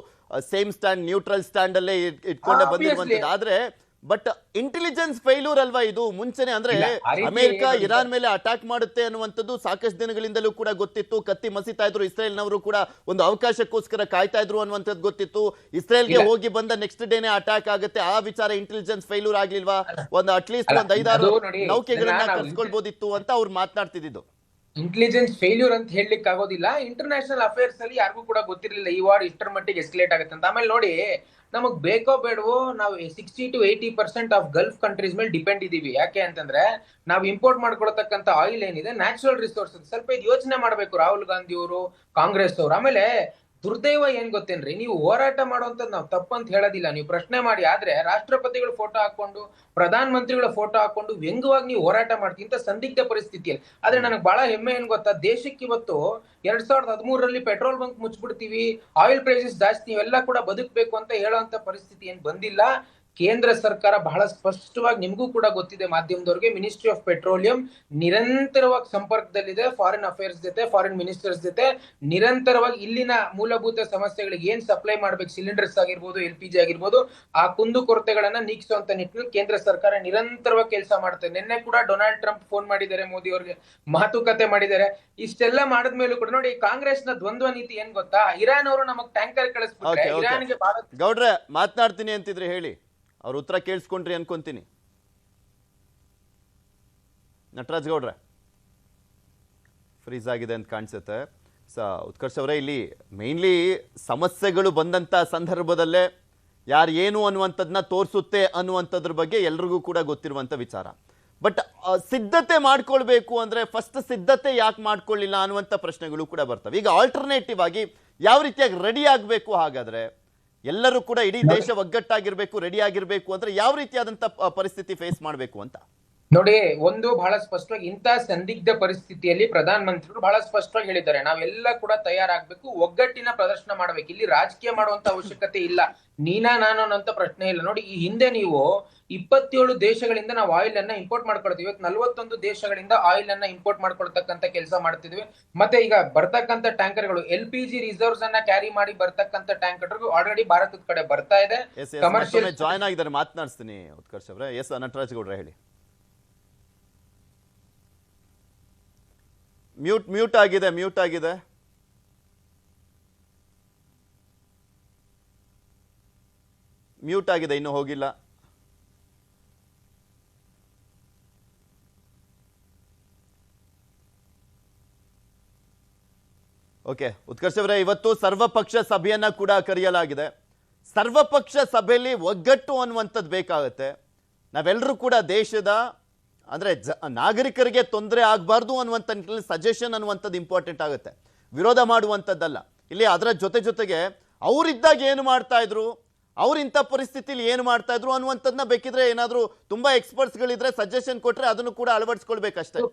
ಸೇಮ್ ಸ್ಟ್ಯಾಂಡ್, ನ್ಯೂಟ್ರಲ್ ಸ್ಟ್ಯಾಂಡ್ ಅಲ್ಲೇ ಇಟ್ಕೊಂಡೆ ಬಂದಿರುವಂತದ್ದು. ಆದ್ರೆ ಬಟ್ ಇಂಟೆಲಿಜೆನ್ಸ್ ಫೇಲ್ಯೂರ್ ಅಲ್ವಾ ಇದು? ಮುಂಚೆನೆ ಅಂದ್ರೆ ಅಮೆರಿಕ ಇರಾನ್ ಮೇಲೆ ಅಟ್ಯಾಕ್ ಮಾಡುತ್ತೆ ಅನ್ನುವಂಥದ್ದು ಸಾಕಷ್ಟು ದಿನಗಳಿಂದಲೂ ಕೂಡ ಗೊತ್ತಿತ್ತು. ಕತ್ತಿ ಮಸಿತಾ ಇದ್ರು, ಇಸ್ರೇಲ್ನವರು ಕೂಡ ಒಂದು ಅವಕಾಶಕ್ಕೋಸ್ಕರ ಕಾಯ್ತಾ ಇದ್ರು ಅನ್ನುವಂಥದ್ದು ಗೊತ್ತಿತ್ತು. ಇಸ್ರೇಲ್ಗೆ ಹೋಗಿ ಬಂದ ನೆಕ್ಸ್ಟ್ ಡೇನೆ ಅಟ್ಯಾಕ್ ಆಗುತ್ತೆ, ಆ ವಿಚಾರ ಇಂಟೆಲಿಜೆನ್ಸ್ ಫೇಲ್ಯೂರ್ ಆಗ್ಲಿಲ್ವಾ? ಒಂದು ಅಟ್ಲೀಸ್ಟ್ ಒಂದು 5-6 ನೌಕೆಗಳನ್ನ ಕರ್ಸ್ಕೊಳ್ಬೋದಿತ್ತು ಅಂತ ಅವ್ರು ಮಾತನಾಡ್ತಿದ್ದು. ಇಂಟೆಲಿಜೆನ್ಸ್ ಫೇಲ್ಯೂರ್ ಅಂತ ಹೇಳಲಿಕ್ಕೆ ಆಗೋದಿಲ್ಲ. ಇಂಟರ್ನ್ಯಾಷನಲ್ ಅಫೇರ್ಸ್ ಅಲ್ಲಿ ಯಾರಿಗೂ ಕೂಡ ಗೊತ್ತಿರಲಿಲ್ಲ ಈ ವಾರ್ ಇಷ್ಟರ ಮಟ್ಟಿಗೆ ಎಸ್ಕಲೇಟ್ ಆಗುತ್ತೆ ಅಂತ. ಆಮೇಲೆ ನೋಡಿ, ನಮಗ್ ಬೇಕೋ ಬೇಡವೋ ನಾವು 60-80% ಆಫ್ ಗಲ್ಫ್ ಕಂಟ್ರೀಸ್ ಮೇಲೆ ಡಿಪೆಂಡ್ ಇದೀವಿ. ಯಾಕೆ ಅಂತಂದ್ರೆ ನಾವು ಇಂಪೋರ್ಟ್ ಮಾಡ್ಕೊಳ್ತಕ್ಕಂಥ ಆಯಿಲ್ ಏನಿದೆ ನ್ಯಾಚುರಲ್ ರಿಸೋರ್ಸ್, ಸ್ವಲ್ಪ ಇದು ಯೋಚನೆ ಮಾಡ್ಬೇಕು ರಾಹುಲ್ ಗಾಂಧಿ ಅವರು, ಕಾಂಗ್ರೆಸ್ ಅವರು. ಆಮೇಲೆ ದುರ್ದೈವ ಏನ್ ಗೊತ್ತೇನ್ರಿ, ನೀವು ಹೋರಾಟ ಮಾಡುವಂತದ್ದು ನಾವು ತಪ್ಪಂತ ಹೇಳೋದಿಲ್ಲ, ನೀವು ಪ್ರಶ್ನೆ ಮಾಡಿ. ಆದ್ರೆ ರಾಷ್ಟ್ರಪತಿಗಳ ಫೋಟೋ ಹಾಕೊಂಡು, ಪ್ರಧಾನ ಮಂತ್ರಿಗಳ ಫೋಟೋ ಹಾಕೊಂಡು ವ್ಯಂಗ್ಯವಾಗಿ ನೀವು ಹೋರಾಟ ಮಾಡ್ತೀವಿ ಇಂತ ಸಂದಿಗ್ಧ ಪರಿಸ್ಥಿತಿಯಲ್ಲಿ. ಆದ್ರೆ ನನಗೆ ಬಹಳ ಹೆಮ್ಮೆ ಏನ್ ಗೊತ್ತಾ, ದೇಶಕ್ಕೆ ಇವತ್ತು 2013ರಲ್ಲಿ ಪೆಟ್ರೋಲ್ ಬಂಕ್ ಮುಚ್ಚಿಬಿಡ್ತೀವಿ, ಆಯಿಲ್ ಪ್ರೈಸಸ್ ಜಾಸ್ತಿ, ಇವೆಲ್ಲ ಕೂಡ ಬದುಕಬೇಕು ಅಂತ ಹೇಳುವಂತ ಪರಿಸ್ಥಿತಿ ಏನ್ ಬಂದಿಲ್ಲ. ಕೇಂದ್ರ ಸರ್ಕಾರ ಬಹಳ ಸ್ಪಷ್ಟವಾಗಿ, ನಿಮಗೂ ಕೂಡ ಗೊತ್ತಿದೆ ಮಾಧ್ಯಮದವ್ರಿಗೆ, ಮಿನಿಸ್ಟ್ರಿ ಆಫ್ ಪೆಟ್ರೋಲಿಯಂ ನಿರಂತರವಾಗಿ ಸಂಪರ್ಕದಲ್ಲಿದೆ ಫಾರಿನ್ ಅಫೇರ್ಸ್ ಜೊತೆ, ಫಾರಿನ್ ಮಿನಿಸ್ಟರ್ಸ್ ಜೊತೆ ನಿರಂತರವಾಗಿ ಇಲ್ಲಿನ ಮೂಲಭೂತ ಸಮಸ್ಯೆಗಳಿಗೆ ಏನ್ ಸಪ್ಲೈ ಮಾಡ್ಬೇಕು, ಸಿಲಿಂಡರ್ಸ್ ಆಗಿರ್ಬೋದು, LPG ಆಗಿರ್ಬೋದು, ಆ ಕುಂದುಕೊರತೆಗಳನ್ನ ನೀಗಿಸುವಂತ ನಿಟ್ಟಿನಲ್ಲಿ ಕೇಂದ್ರ ಸರ್ಕಾರ ನಿರಂತರವಾಗಿ ಕೆಲಸ ಮಾಡುತ್ತೆ. ನಿನ್ನೆ ಕೂಡ ಡೊನಾಲ್ಡ್ ಟ್ರಂಪ್ ಫೋನ್ ಮಾಡಿದ್ದಾರೆ, ಮೋದಿ ಅವರಿಗೆ ಮಾತುಕತೆ ಮಾಡಿದ್ದಾರೆ. ಇಷ್ಟೆಲ್ಲ ಮಾಡಿದ್ಮೇಲೂ ಕೂಡ ನೋಡಿ, ಕಾಂಗ್ರೆಸ್ ನ ದ್ವಂದ್ವ ನೀತಿ ಏನ್ ಗೊತ್ತಾ, ಇರಾನ್ ಅವರು ನಮಗ್ ಟ್ಯಾಂಕರ್ ಕಳಿಸ್ಬಿಟ್ರೆ ಇರಾನ್ಗೆ ಭಾರತ. ಗೌಡ್ರೆ ಮಾತನಾಡ್ತೀನಿ ಅಂತಿದ್ರೆ ಹೇಳಿ, ಅವ್ರ ಉತ್ತರ ಕೇಳಿಸ್ಕೊಂಡ್ರಿ ಅನ್ಕೊಂತೀನಿ. ನಟರಾಜ್ ಗೌಡ್ರೆ ಫ್ರೀಸ್ ಆಗಿದೆ ಅಂತ ಕಾಣಿಸುತ್ತೆ. ಉತ್ಕರ್ಷ್ ಅವರೇ, ಇಲ್ಲಿ ಮೇನ್ಲಿ ಸಮಸ್ಯೆಗಳು ಬಂದಂತ ಸಂದರ್ಭದಲ್ಲೇ ಯಾರು ಏನು ಅನ್ನುವಂಥದ್ದನ್ನ ತೋರಿಸುತ್ತೆ ಅನ್ನುವಂಥದ್ರ ಬಗ್ಗೆ ಎಲ್ರಿಗೂ ಕೂಡ ಗೊತ್ತಿರುವಂತ ವಿಚಾರ. ಬಟ್ ಸಿದ್ಧತೆ ಮಾಡ್ಕೊಳ್ಬೇಕು ಅಂದ್ರೆ ಫಸ್ಟ್ ಸಿದ್ಧತೆ ಯಾಕೆ ಮಾಡ್ಕೊಳ್ಳಿಲ್ಲ ಅನ್ನುವಂಥ ಪ್ರಶ್ನೆಗಳು ಕೂಡ ಬರ್ತವೆ. ಈಗ ಆಲ್ಟರ್ನೇಟಿವ್ ಆಗಿ ಯಾವ ರೀತಿಯಾಗಿ ರೆಡಿ ಆಗಬೇಕು? ಹಾಗಾದ್ರೆ ಎಲ್ಲರೂ ಕೂಡ ಇಡೀ ದೇಶ ಒಗ್ಗಟ್ಟಾಗಿರ್ಬೇಕು, ರೆಡಿ ಆಗಿರ್ಬೇಕು ಅಂದ್ರೆ ಯಾವ ರೀತಿಯಾದಂತ ಪರಿಸ್ಥಿತಿ ಫೇಸ್ ಮಾಡಬೇಕು ಅಂತ ನೋಡಿ, ಒಂದು ಬಹಳ ಸ್ಪಷ್ಟವಾಗಿ ಇಂಥ ಸಂದಿಗ್ಧ ಪರಿಸ್ಥಿತಿಯಲ್ಲಿ ಪ್ರಧಾನ ಮಂತ್ರಿಗಳು ಬಹಳ ಸ್ಪಷ್ಟವಾಗಿ ಹೇಳಿದ್ದಾರೆ, ನಾವೆಲ್ಲ ಕೂಡ ತಯಾರಾಗಬೇಕು, ಒಗ್ಗಟ್ಟಿನ ಪ್ರದರ್ಶನ ಮಾಡ್ಬೇಕು, ಇಲ್ಲಿ ರಾಜಕೀಯ ಮಾಡುವಂತ ಅವಶ್ಯಕತೆ ಇಲ್ಲ, ನೀನಾ ನಾನು ಅನ್ನೋಂತ ಪ್ರಶ್ನೆ ಇಲ್ಲ. ನೋಡಿ, ಈ ಹಿಂದೆ ನೀವು 27 ದೇಶಗಳಿಂದ ನಾವು ಆಯಿಲ್ ಅನ್ನ ಇಂಪೋರ್ಟ್ ಮಾಡ್ಕೊಳ್ತೀವಿ, ಇವತ್ತು 41 ದೇಶಗಳಿಂದ ಆಯಿಲ್ ಅನ್ನ ಇಂಪೋರ್ಟ್ ಮಾಡ್ಕೊಳ್ತಕ್ಕಂಥ ಕೆಲಸ ಮಾಡ್ತಿದ್ವಿ. ಮತ್ತೆ ಈಗ ಬರ್ತಕ್ಕಂಥ ಟ್ಯಾಂಕರ್ಗಳು LPG ರಿಸರ್ವ್ಸ್ ಅನ್ನ ಕ್ಯಾರಿ ಮಾಡಿ ಬರ್ತಕ್ಕಂಥ ಟ್ಯಾಂಕರ್ ಆಲ್ರೆಡಿ ಭಾರತದ ಕಡೆ ಬರ್ತಾ ಇದೆ. ಕಮರ್ಷಿಯಲ್ ಜಾಯ್ನ್ ಆಗಿದ್ದಾರೆ, ಮಾತನಾಡಿಸ್ತೀನಿ ಉತ್ಕರ್ಷ್ ಅವರೇ. ಎಸ್ ನಟರಾಜ್ ಗೌಡ್ರೆ ಹೇಳಿ. ಮ್ಯೂಟ್ ಆಗಿದೆ ಮ್ಯೂಟ್ ಆಗಿದೆ, ಇನ್ನೂ ಹೋಗಿಲ್ಲ. ಓಕೆ ಉತ್ಕರ್ಷ್ ಅವರೇ, ಇವತ್ತು ಸರ್ವಪಕ್ಷ ಸಭೆಯನ್ನ ಕೂಡ ಕರೆಯಲಾಗಿದೆ. ಸರ್ವಪಕ್ಷ ಸಭೆಯಲ್ಲಿ ಒಗ್ಗಟ್ಟು ಅನ್ನುವಂಥದ್ದು ಬೇಕಾಗುತ್ತೆ. ನಾವೆಲ್ಲರೂ ಕೂಡ ದೇಶದ ಅಂದ್ರೆ ನಾಗರಿಕರಿಗೆ ತೊಂದರೆ ಆಗಬಾರ್ದು ಅನ್ನುವಂಥ ನಿಟ್ಟಿನಲ್ಲಿ ಸಜೆಷನ್ ಅನ್ನುವಂಥದ್ದು ಇಂಪಾರ್ಟೆಂಟ್ ಆಗುತ್ತೆ, ವಿರೋಧ ಮಾಡುವಂಥದ್ದಲ್ಲ. ಇಲ್ಲಿ ಅದರ ಜೊತೆಗೆ ಅವರಿದ್ದಾಗ ಏನು ಮಾಡ್ತಾ ಇದ್ರು, ಅವ್ರು ಇಂಥ ಪರಿಸ್ಥಿತಿಲಿ ಏನು ಮಾಡ್ತಾ ಇದ್ರು ಅನ್ನುವಂಥದ್ದನ್ನ ಬೇಕಿದ್ರೆ ಏನಾದರೂ ತುಂಬಾ ಎಕ್ಸ್ಪರ್ಟ್ಸ್ಗಳಿದ್ರೆ ಸಜೆಷನ್ ಕೊಟ್ರೆ ಅದನ್ನು ಕೂಡ ಅಳವಡಿಸ್ಕೊಳ್ಬೇಕಷ್ಟೇ.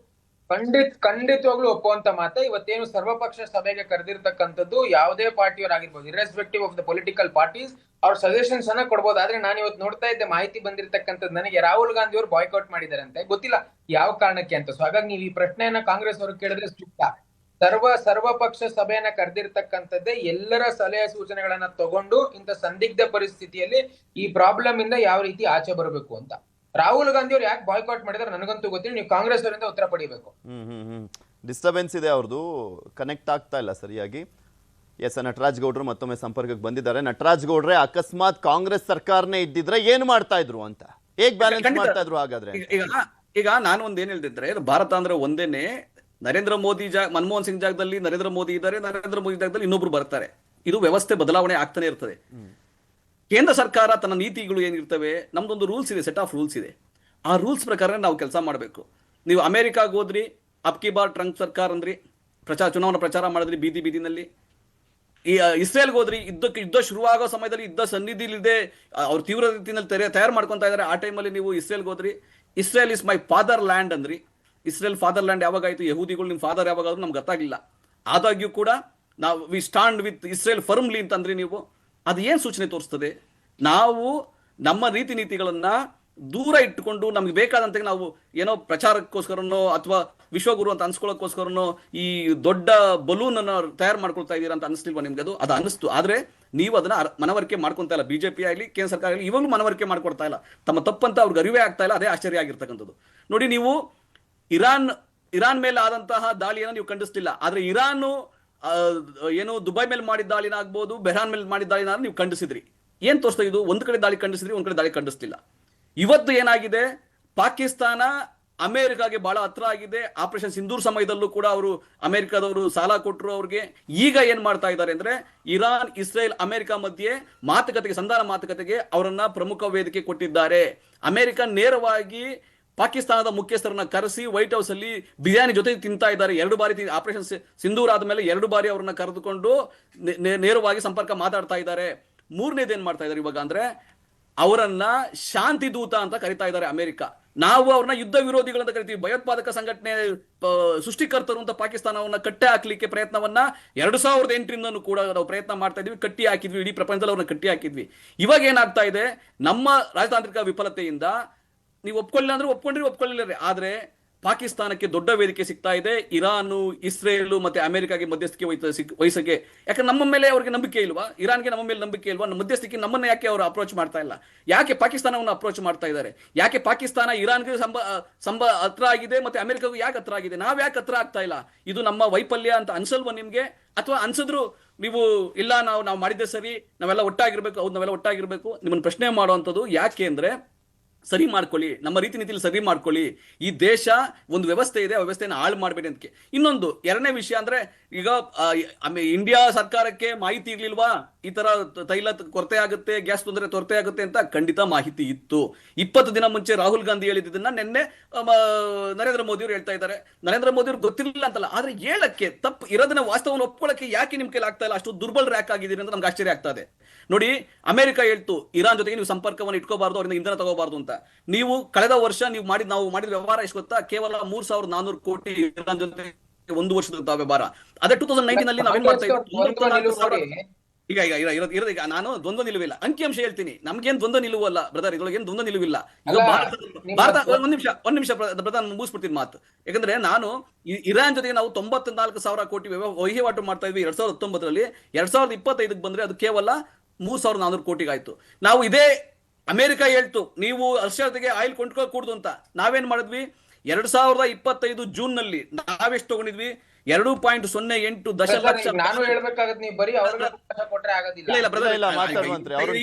ಖಂಡಿತವಾಗ್ಲೂ ಒಪ್ಪುವಂತ ಮಾತೆ. ಇವತ್ತೇನು ಸರ್ವಪಕ್ಷ ಸಭೆಗೆ ಕರೆದಿರ್ತಕ್ಕಂಥದ್ದು ಯಾವುದೇ ಪಾರ್ಟಿಯವರಾಗಿರ್ಬೋದು, irrespective of the political parties, ಅವ್ರ ಸಜೆಷನ್ಸ್ ಅನ್ನ ಕೊಡ್ಬೋದು. ಆದ್ರೆ ನಾನು ಇವತ್ತು ನೋಡ್ತಾ ಇದ್ದೆ, ಮಾಹಿತಿ ಬಂದಿರತಕ್ಕಂಥದ್ದು ನನಗೆ, ರಾಹುಲ್ ಗಾಂಧಿ ಅವರು ಬಾಯ್ಕಾಟ್ ಮಾಡಿದ್ದಾರೆ ಅಂತೆ, ಗೊತ್ತಿಲ್ಲ ಯಾವ ಕಾರಣಕ್ಕೆ ಅಂತ. ಸೊ ಹಾಗಾಗಿ ನೀವು ಈ ಪ್ರಶ್ನೆಯನ್ನ ಕಾಂಗ್ರೆಸ್ ಅವರು ಕೇಳಿದ್ರೆ ಸೂಕ್ತ. ಸರ್ವಪಕ್ಷ ಸಭೆಯನ್ನ ಕರೆದಿರ್ತಕ್ಕಂಥದ್ದೇ ಎಲ್ಲರ ಸಲಹೆ ಸೂಚನೆಗಳನ್ನ ತಗೊಂಡು ಇಂಥ ಸಂದಿಗ್ಧ ಪರಿಸ್ಥಿತಿಯಲ್ಲಿ ಈ ಪ್ರಾಬ್ಲಮ್ ಇಂದ ಯಾವ ರೀತಿ ಆಚೆ ಬರಬೇಕು ಅಂತ. ರಾಹುಲ್ ಗಾಂಧಿ ಅವರು ಯಾಕೆ ಬಾಯ್ಕಾಟ್ ಮಾಡಿದ್ರೆ ನನಗಂತೂ ಗೊತ್ತಿಲ್ಲ, ನೀವು ಕಾಂಗ್ರೆಸ್ ಅವರಿಂದ ಉತ್ತರ ಪಡಿಬೇಕು. ಡಿಸ್ಟರ್ಬೆನ್ಸ್ ಇದೆ, ಅವ್ರದ್ದು ಕನೆಕ್ಟ್ ಆಗ್ತಾ ಇಲ್ಲ ಸರಿಯಾಗಿ. ಎಸ್ ನಟರಾಜ್ ಗೌಡ್ರು ಮತ್ತೊಮ್ಮೆ ಸಂಪರ್ಕಕ್ಕೆ ಬಂದಿದ್ದಾರೆ. ನಟರಾಜ್ ಗೌಡ್ರೆ, ಅಕಸ್ಮಾತ್ ಕಾಂಗ್ರೆಸ್ ಸರ್ಕಾರನೇ ಇದ್ದಿದ್ರೆ ಏನ್ ಮಾಡ್ತಾ ಇದ್ರು ಅಂತ, ಹೇಗ್ ಬ್ಯಾಲೆನ್ಸ್ ಖಂಡಿತ. ಮಾಡ್ತಾ ಇದ್ರು ಹಾಗಾದ್ರೆ? ಈಗ ನಾನು ಒಂದ್ ಏನ್ ಹೇಳ್ತಿದ್ರೆ, ಭಾರತ ಅಂದ್ರೆ ಒಂದೇನೆ. ನರೇಂದ್ರ ಮೋದಿ ಮನಮೋಹನ್ ಸಿಂಗ್ ಜಾಗದಲ್ಲಿ ನರೇಂದ್ರ ಮೋದಿ ಇದ್ದಾರೆ, ನರೇಂದ್ರ ಮೋದಿ ಜಾಗದಲ್ಲಿ ಇನ್ನೊಬ್ರು ಬರ್ತಾರೆ. ಇದು ವ್ಯವಸ್ಥೆ ಬದಲಾವಣೆ ಆಗ್ತಾನೆ ಇರ್ತದೆ. ಕೇಂದ್ರ ಸರ್ಕಾರ ತನ್ನ ನೀತಿಗಳು ಏನಿರ್ತವೆ, ನಮ್ದೊಂದು ರೂಲ್ಸ್ ಇದೆ, ಸೆಟ್ ಆಫ್ ರೂಲ್ಸ್ ಇದೆ. ಆ ರೂಲ್ಸ್ ಪ್ರಕಾರ ನಾವು ಕೆಲಸ ಮಾಡಬೇಕು. ನೀವು ಅಮೆರಿಕಾಗ್ ಹೋದ್ರಿ, ಅಬ್ಕಿ ಬಾರ್ ಟ್ರಂಪ್ ಸರ್ಕಾರ ಅಂದ್ರಿ, ಚುನಾವಣಾ ಪ್ರಚಾರ ಮಾಡಿದ್ರಿ ಬೀದಿ ಬೀದಿನಲ್ಲಿ. ಈ ಇಸ್ರೇಲ್ಗೆ ಹೋದ್ರಿ, ಯುದ್ಧ ಶುರುವಾಗೋ ಸಮಯದಲ್ಲಿ ಯುದ್ಧ ಸನ್ನಿಧಿಲಿದೆ, ಅವ್ರು ತೀವ್ರ ರೀತಿಯಲ್ಲಿ ತಯಾರು ಮಾಡ್ಕೊಂತಾ ಇದ್ದಾರೆ. ಆ ಟೈಮಲ್ಲಿ ನೀವು ಇಸ್ರೇಲ್ಗೆ ಹೋದ್ರಿ, Israel is my fatherland ಅಂದ್ರಿ. ಇಸ್ರೇಲ್ ಫಾದರ್ ಲ್ಯಾಂಡ್ ಯಾವಾಗಾಯ್ತು? ಯಹೂದಿಗಳು ನಿಮ್ಮ ಫಾದರ್ ಯಾವಾಗಾದ್ರೂ ನಮ್ಗೆ ಗೊತ್ತಾಗಿಲ್ಲ. ಆದಾಗ್ಯೂ ಕೂಡ ನಾವು we stand with Israel firmly ಅಂತಂದ್ರಿ ನೀವು. ಅದು ಏನು ಸೂಚನೆ ತೋರಿಸ್ತದೆ? ನಾವು ನಮ್ಮ ರೀತಿ ನೀತಿಗಳನ್ನ ದೂರ ಇಟ್ಟುಕೊಂಡು ನಮ್ಗೆ ಬೇಕಾದಂತೆ ನಾವು ಏನೋ ಪ್ರಚಾರಕ್ಕೋಸ್ಕರನೋ ಅಥವಾ ವಿಶ್ವಗುರು ಅಂತ ಅನ್ಸ್ಕೊಳ್ಳೋಕ್ಕೋಸ್ಕರನೋ ಈ ದೊಡ್ಡ ಬಲೂನ್ ಅನ್ನು ತಯಾರು ಮಾಡ್ಕೊಳ್ತಾ ಇದ್ದೀರಾ ಅಂತ ಅನಿಸ್ಲಿಲ್ವಾ ನಿಮ್ಗೆ? ಅದು ಅನಿಸ್ತು. ಆದ್ರೆ ನೀವು ಅದನ್ನ ಮನವರಿಕೆ ಮಾಡ್ಕೊಂತಾ ಇಲ್ಲ. ಬಿಜೆಪಿ ಆಗಲಿ ಕೇಂದ್ರ ಸರ್ಕಾರ ಆಗಲಿ ಇವಾಗಲೂ ಮನವರಿಕೆ ಮಾಡ್ಕೊಡ್ತಾ ಇಲ್ಲ. ತಮ್ಮ ತಪ್ಪಂತ ಅವ್ರಿಗೆ ಅರಿವೇ ಆಗ್ತಾ ಇಲ್ಲ. ಅದೇ ಆಶ್ಚರ್ಯ ಆಗಿರ್ತಕ್ಕಂಥದ್ದು. ನೋಡಿ, ನೀವು ಇರಾನ್ ಮೇಲೆ ಆದಂತಹ ದಾಳಿಯನ್ನು ನೀವು ಖಂಡಿಸ್ತಿಲ್ಲ. ಆದ್ರೆ ಇರಾನ್ ಏನು ದುಬೈ ಮೇಲೆ ಮಾಡಿದ ದಾಳಿನ ಆಗ್ಬೋದು, ಬೆಹ್ರಾನ್ ಮೇಲೆ ಮಾಡಿದ ದಾಳಿನ ನೀವು ಖಂಡಿಸಿದ್ರಿ. ಏನ್ ತೋರಿಸ್ತಾ ಇದು? ಒಂದ್ ಕಡೆ ದಾಳಿ ಖಂಡಿಸಿದ್ರಿ, ಒಂದ್ ಕಡೆ ದಾಳಿ ಖಂಡಿಸ್ತಿಲ್ಲ. ಇವತ್ತು ಏನಾಗಿದೆ, ಪಾಕಿಸ್ತಾನ ಅಮೆರಿಕಾಗೆ ಬಹಳ ಹತ್ರ ಆಗಿದೆ. ಆಪರೇಷನ್ ಸಿಂಧೂರ್ ಸಮಯದಲ್ಲೂ ಕೂಡ ಅವರು ಅಮೆರಿಕದವರು ಸಾಲ ಕೊಟ್ಟರು ಅವ್ರಿಗೆ. ಈಗ ಏನ್ ಮಾಡ್ತಾ ಇದ್ದಾರೆ ಅಂದ್ರೆ, ಇರಾನ್, ಇಸ್ರೇಲ್, ಅಮೆರಿಕ ಮಧ್ಯೆ ಮಾತುಕತೆಗೆ, ಸಂಧಾನ ಮಾತುಕತೆಗೆ ಅವರನ್ನ ಪ್ರಮುಖ ವೇದಿಕೆ ಕೊಟ್ಟಿದ್ದಾರೆ. ಅಮೆರಿಕ ನೇರವಾಗಿ ಪಾಕಿಸ್ತಾನದ ಮುಖ್ಯಸ್ಥರನ್ನ ಕರೆಸಿ ವೈಟ್ ಹೌಸ್ ಅಲ್ಲಿ ಬಿರಿಯಾನಿ ಜೊತೆ ತಿಂತಾ ಇದ್ದಾರೆ. 2 ಬಾರಿ ಆಪರೇಷನ್ ಸಿಂಧೂರ್ ಆದ್ಮೇಲೆ 2 ಬಾರಿ ಅವರನ್ನ ಕರೆದುಕೊಂಡು ನೇರವಾಗಿ ಸಂಪರ್ಕ ಮಾತಾಡ್ತಾ ಇದ್ದಾರೆ. ಮೂರನೇದು ಏನ್ ಮಾಡ್ತಾ ಇದ್ದಾರೆ ಇವಾಗ ಅಂದ್ರೆ, ಅವರನ್ನ ಶಾಂತಿ ದೂತ ಅಂತ ಕರಿತಾ ಇದ್ದಾರೆ ಅಮೆರಿಕ. ನಾವು ಅವ್ರನ್ನ ಯುದ್ಧ ವಿರೋಧಿಗಳಂತ ಕರಿತೀವಿ, ಭಯೋತ್ಪಾದಕ ಸಂಘಟನೆ ಸೃಷ್ಟಿಕರ್ತರು ಅಂತ ಪಾಕಿಸ್ತಾನವನ್ನ ಕಟ್ಟಿ ಹಾಕ್ಲಿಕ್ಕೆ ಪ್ರಯತ್ನವನ್ನ 2008ರಿಂದನೂ ಕೂಡ ನಾವು ಪ್ರಯತ್ನ ಮಾಡ್ತಾ ಇದ್ವಿ, ಕಟ್ಟಿ ಹಾಕಿದ್ವಿ, ಇಡೀ ಪ್ರಪಂಚದಲ್ಲಿ ಅವ್ರನ್ನ ಕಟ್ಟಿ ಹಾಕಿದ್ವಿ. ಇವಾಗ ಏನಾಗ್ತಾ ಇದೆ, ನಮ್ಮ ರಾಜತಾಂತ್ರಿಕ ವಿಫಲತೆಯಿಂದ ನೀವು ಒಪ್ಕೊಳ್ಳಿಲ್ಲ ಅಂದ್ರೆ ಒಪ್ಕೊಳ್ಳಿಲ್ಲ, ಆದ್ರೆ ಪಾಕಿಸ್ತಾನಕ್ಕೆ ದೊಡ್ಡ ವೇದಿಕೆ ಸಿಗ್ತಾ ಇದೆ. ಇರಾನು, ಇಸ್ರೇಲು ಮತ್ತೆ ಅಮೆರಿಕಾಗೆ ಮಧ್ಯಸ್ಥಿಕೆ ವಹಿಸಕ್ಕೆ. ಯಾಕಂದ್ರೆ ನಮ್ಮ ಮೇಲೆ ಅವ್ರಿಗೆ ನಂಬಿಕೆ ಇಲ್ವಾ? ಇರಾನ್ಗೆ ನಮ್ಮ ಮೇಲೆ ನಂಬಿಕೆ ಇಲ್ವಾ? ಮಧ್ಯಸ್ಥಿಕೆ ನಮ್ಮನ್ನ ಯಾಕೆ ಅವರು ಅಪ್ರೋಚ್ ಮಾಡ್ತಾ ಇಲ್ಲ? ಯಾಕೆ ಪಾಕಿಸ್ತಾನವನ್ನು ಅಪ್ರೋಚ್ ಮಾಡ್ತಾ ಇದ್ದಾರೆ? ಯಾಕೆ ಪಾಕಿಸ್ತಾನ ಇರಾನ್ಗೆ ಹತ್ರ ಆಗಿದೆ ಮತ್ತೆ ಅಮೆರಿಕಾಗೂ ಯಾಕೆ ಹತ್ರ ಆಗಿದೆ? ನಾವ್ ಯಾಕೆ ಹತ್ರ ಆಗ್ತಾ ಇಲ್ಲ? ಇದು ನಮ್ಮ ವೈಫಲ್ಯ ಅಂತ ಅನ್ಸಲ್ವಾ ನಿಮ್ಗೆ? ಅಥವಾ ಅನ್ಸಿದ್ರು ನೀವು ಇಲ್ಲ ನಾವು ಮಾಡಿದ್ದೆ ಸರಿ, ನಾವೆಲ್ಲ ಒಟ್ಟಾಗಿರ್ಬೇಕು, ಹೌದು ನಾವೆಲ್ಲ ಒಟ್ಟಾಗಿರ್ಬೇಕು, ನಿಮ್ಮನ್ನ ಪ್ರಶ್ನೆ ಮಾಡುವಂಥದ್ದು ಯಾಕೆ ಅಂದ್ರೆ, ಸರಿ ಮಾಡ್ಕೊಳ್ಳಿ, ನಮ್ಮ ರೀತಿ ನೀತಿಯಲ್ಲಿ ಸರಿ ಮಾಡ್ಕೊಳ್ಳಿ. ಈ ದೇಶ ಒಂದು ವ್ಯವಸ್ಥೆ ಇದೆ, ಆ ವ್ಯವಸ್ಥೆಯನ್ನು ಹಾಳು ಮಾಡಬೇಡಿ ಅಂತ. ಇನ್ನೊಂದು ಎರಡನೇ ವಿಷಯ ಅಂದ್ರೆ, ಈಗ ಇಂಡಿಯಾ ಸರ್ಕಾರಕ್ಕೆ ಮಾಹಿತಿ ಇರ್ಲಿಲ್ವಾ ಈ ತರ ತೈಲ ಕೊರತೆ ಆಗುತ್ತೆ, ಗ್ಯಾಸ್ ತೊಂದರೆ ಕೊರತೆ ಆಗುತ್ತೆ ಅಂತ? ಖಂಡಿತ ಮಾಹಿತಿ ಇತ್ತು. 20 ದಿನ ಮುಂಚೆ ರಾಹುಲ್ ಗಾಂಧಿ ಹೇಳಿದ್ದನ್ನ ನಿನ್ನೆ ನರೇಂದ್ರ ಮೋದಿ ಅವರು ಹೇಳ್ತಾ ಇದ್ದಾರೆ. ನರೇಂದ್ರ ಮೋದಿ ಅವ್ರು ಗೊತ್ತಿರಲಿಲ್ಲ ಅಂತಲ್ಲ, ಆದ್ರೆ ಹೇಳಕ್ಕೆ ತಪ್ಪು ಇರೋದನ್ನ ವಾಸ್ತವವನ್ನು ಒಪ್ಕೊಳ್ಳಕ್ಕೆ ಯಾಕೆ ನಿಮ್ ಕೈಲಿ ಆಗ್ತಾ ಇಲ್ಲ? ಅಷ್ಟು ದುರ್ಬಲರು ಯಾಕೆ ಆಗಿದ್ದೀರಿ ಅಂತ ನಮ್ಗೆ ಆಶ್ಚರ್ಯ ಆಗ್ತಾ ಇದೆ. ನೋಡಿ, ಅಮೆರಿಕ ಹೇಳ್ತು ಇರಾನ್ ಜೊತೆಗೆ ನೀವು ಸಂಪರ್ಕವನ್ನು ಇಟ್ಕೋಬಾರ್ದು, ಅವರಿಂದ ಇಂಧನ ತಗೋಬಾರ್ದು ಅಂತ. ನೀವು ಕಳೆದ ವರ್ಷ ನಾವು ಮಾಡಿದ ವ್ಯವಹಾರ ಎಷ್ಟು ಗೊತ್ತಾ? ಕೇವಲ 3,400 ಕೋಟಿ ಇರಾನ್ ಜೊತೆ 1 ವರ್ಷದ ವ್ಯವಹಾರ. ಅದೇ 2019 ನಲ್ಲಿ ನಾವೇನ್ ಮಾಡ್ತಾ ಇದ್ದೀವಿ? ಈಗ ನಾನು ದ್ವಂದ್ವ ನಿಲುವಿಲ್ಲ, ಅಂಕಿಅಂಶ ಹೇಳ್ತೀನಿ. ನಮ್ಗೇನ್ ದ್ವಂದ್ವ ನಿಲುವು ಅಲ್ಲ ಬ್ರದರ್, ಇದ್ರೊಳಗೇನು ದ್ವಂದ್ವ ನಿಲುವಿಲ್ಲ. ಭಾರತ ಒಂದ್ ನಿಮಿಷ ಬ್ರದರ್, ಮುಗಿಸ್ಬಿಡ್ತೀನಿ ಮಾತು. ಯಾಕಂದ್ರೆ ನಾನು ಇರಾನ್ ಜೊತೆಗೆ ನಾವು 94,000 ಕೋಟಿ ವಹಿವಾಟು ಮಾಡ್ತಾ ಇದ್ವಿ 2019ರಲ್ಲಿ. 2025ಗೆ ಬಂದ್ರೆ ಅದು ಕೇವಲ 3,400 ಕೋಟಿಗಾಯ್ತು. ನಾವು ಇದೇ ಅಮೆರಿಕ ಹೇಳ್ತು ನೀವು ರಷ್ಯಾ ಜೊತೆಗೆ ಆಯಿಲ್ ಕೊಂಡ್ಕೊಳ್ಕೂಡ್ದು ಅಂತ. ನಾವೇನ್ ಮಾಡಿದ್ವಿ? 2025 ಜೂನ್ ನಲ್ಲಿ ನಾವೆಷ್ಟು ತಗೊಂಡಿದ್ವಿ? 2.08 ದಶಲಕ್ಷ. ನಾನು ಹೇಳ್ಬೇಕಾಗತ್ತೆ, ನೀವು ಬರೀ ಅವ್ರಿಗೆ ಕೊಟ್ರೆ ಆಗೋದಿಲ್ಲ.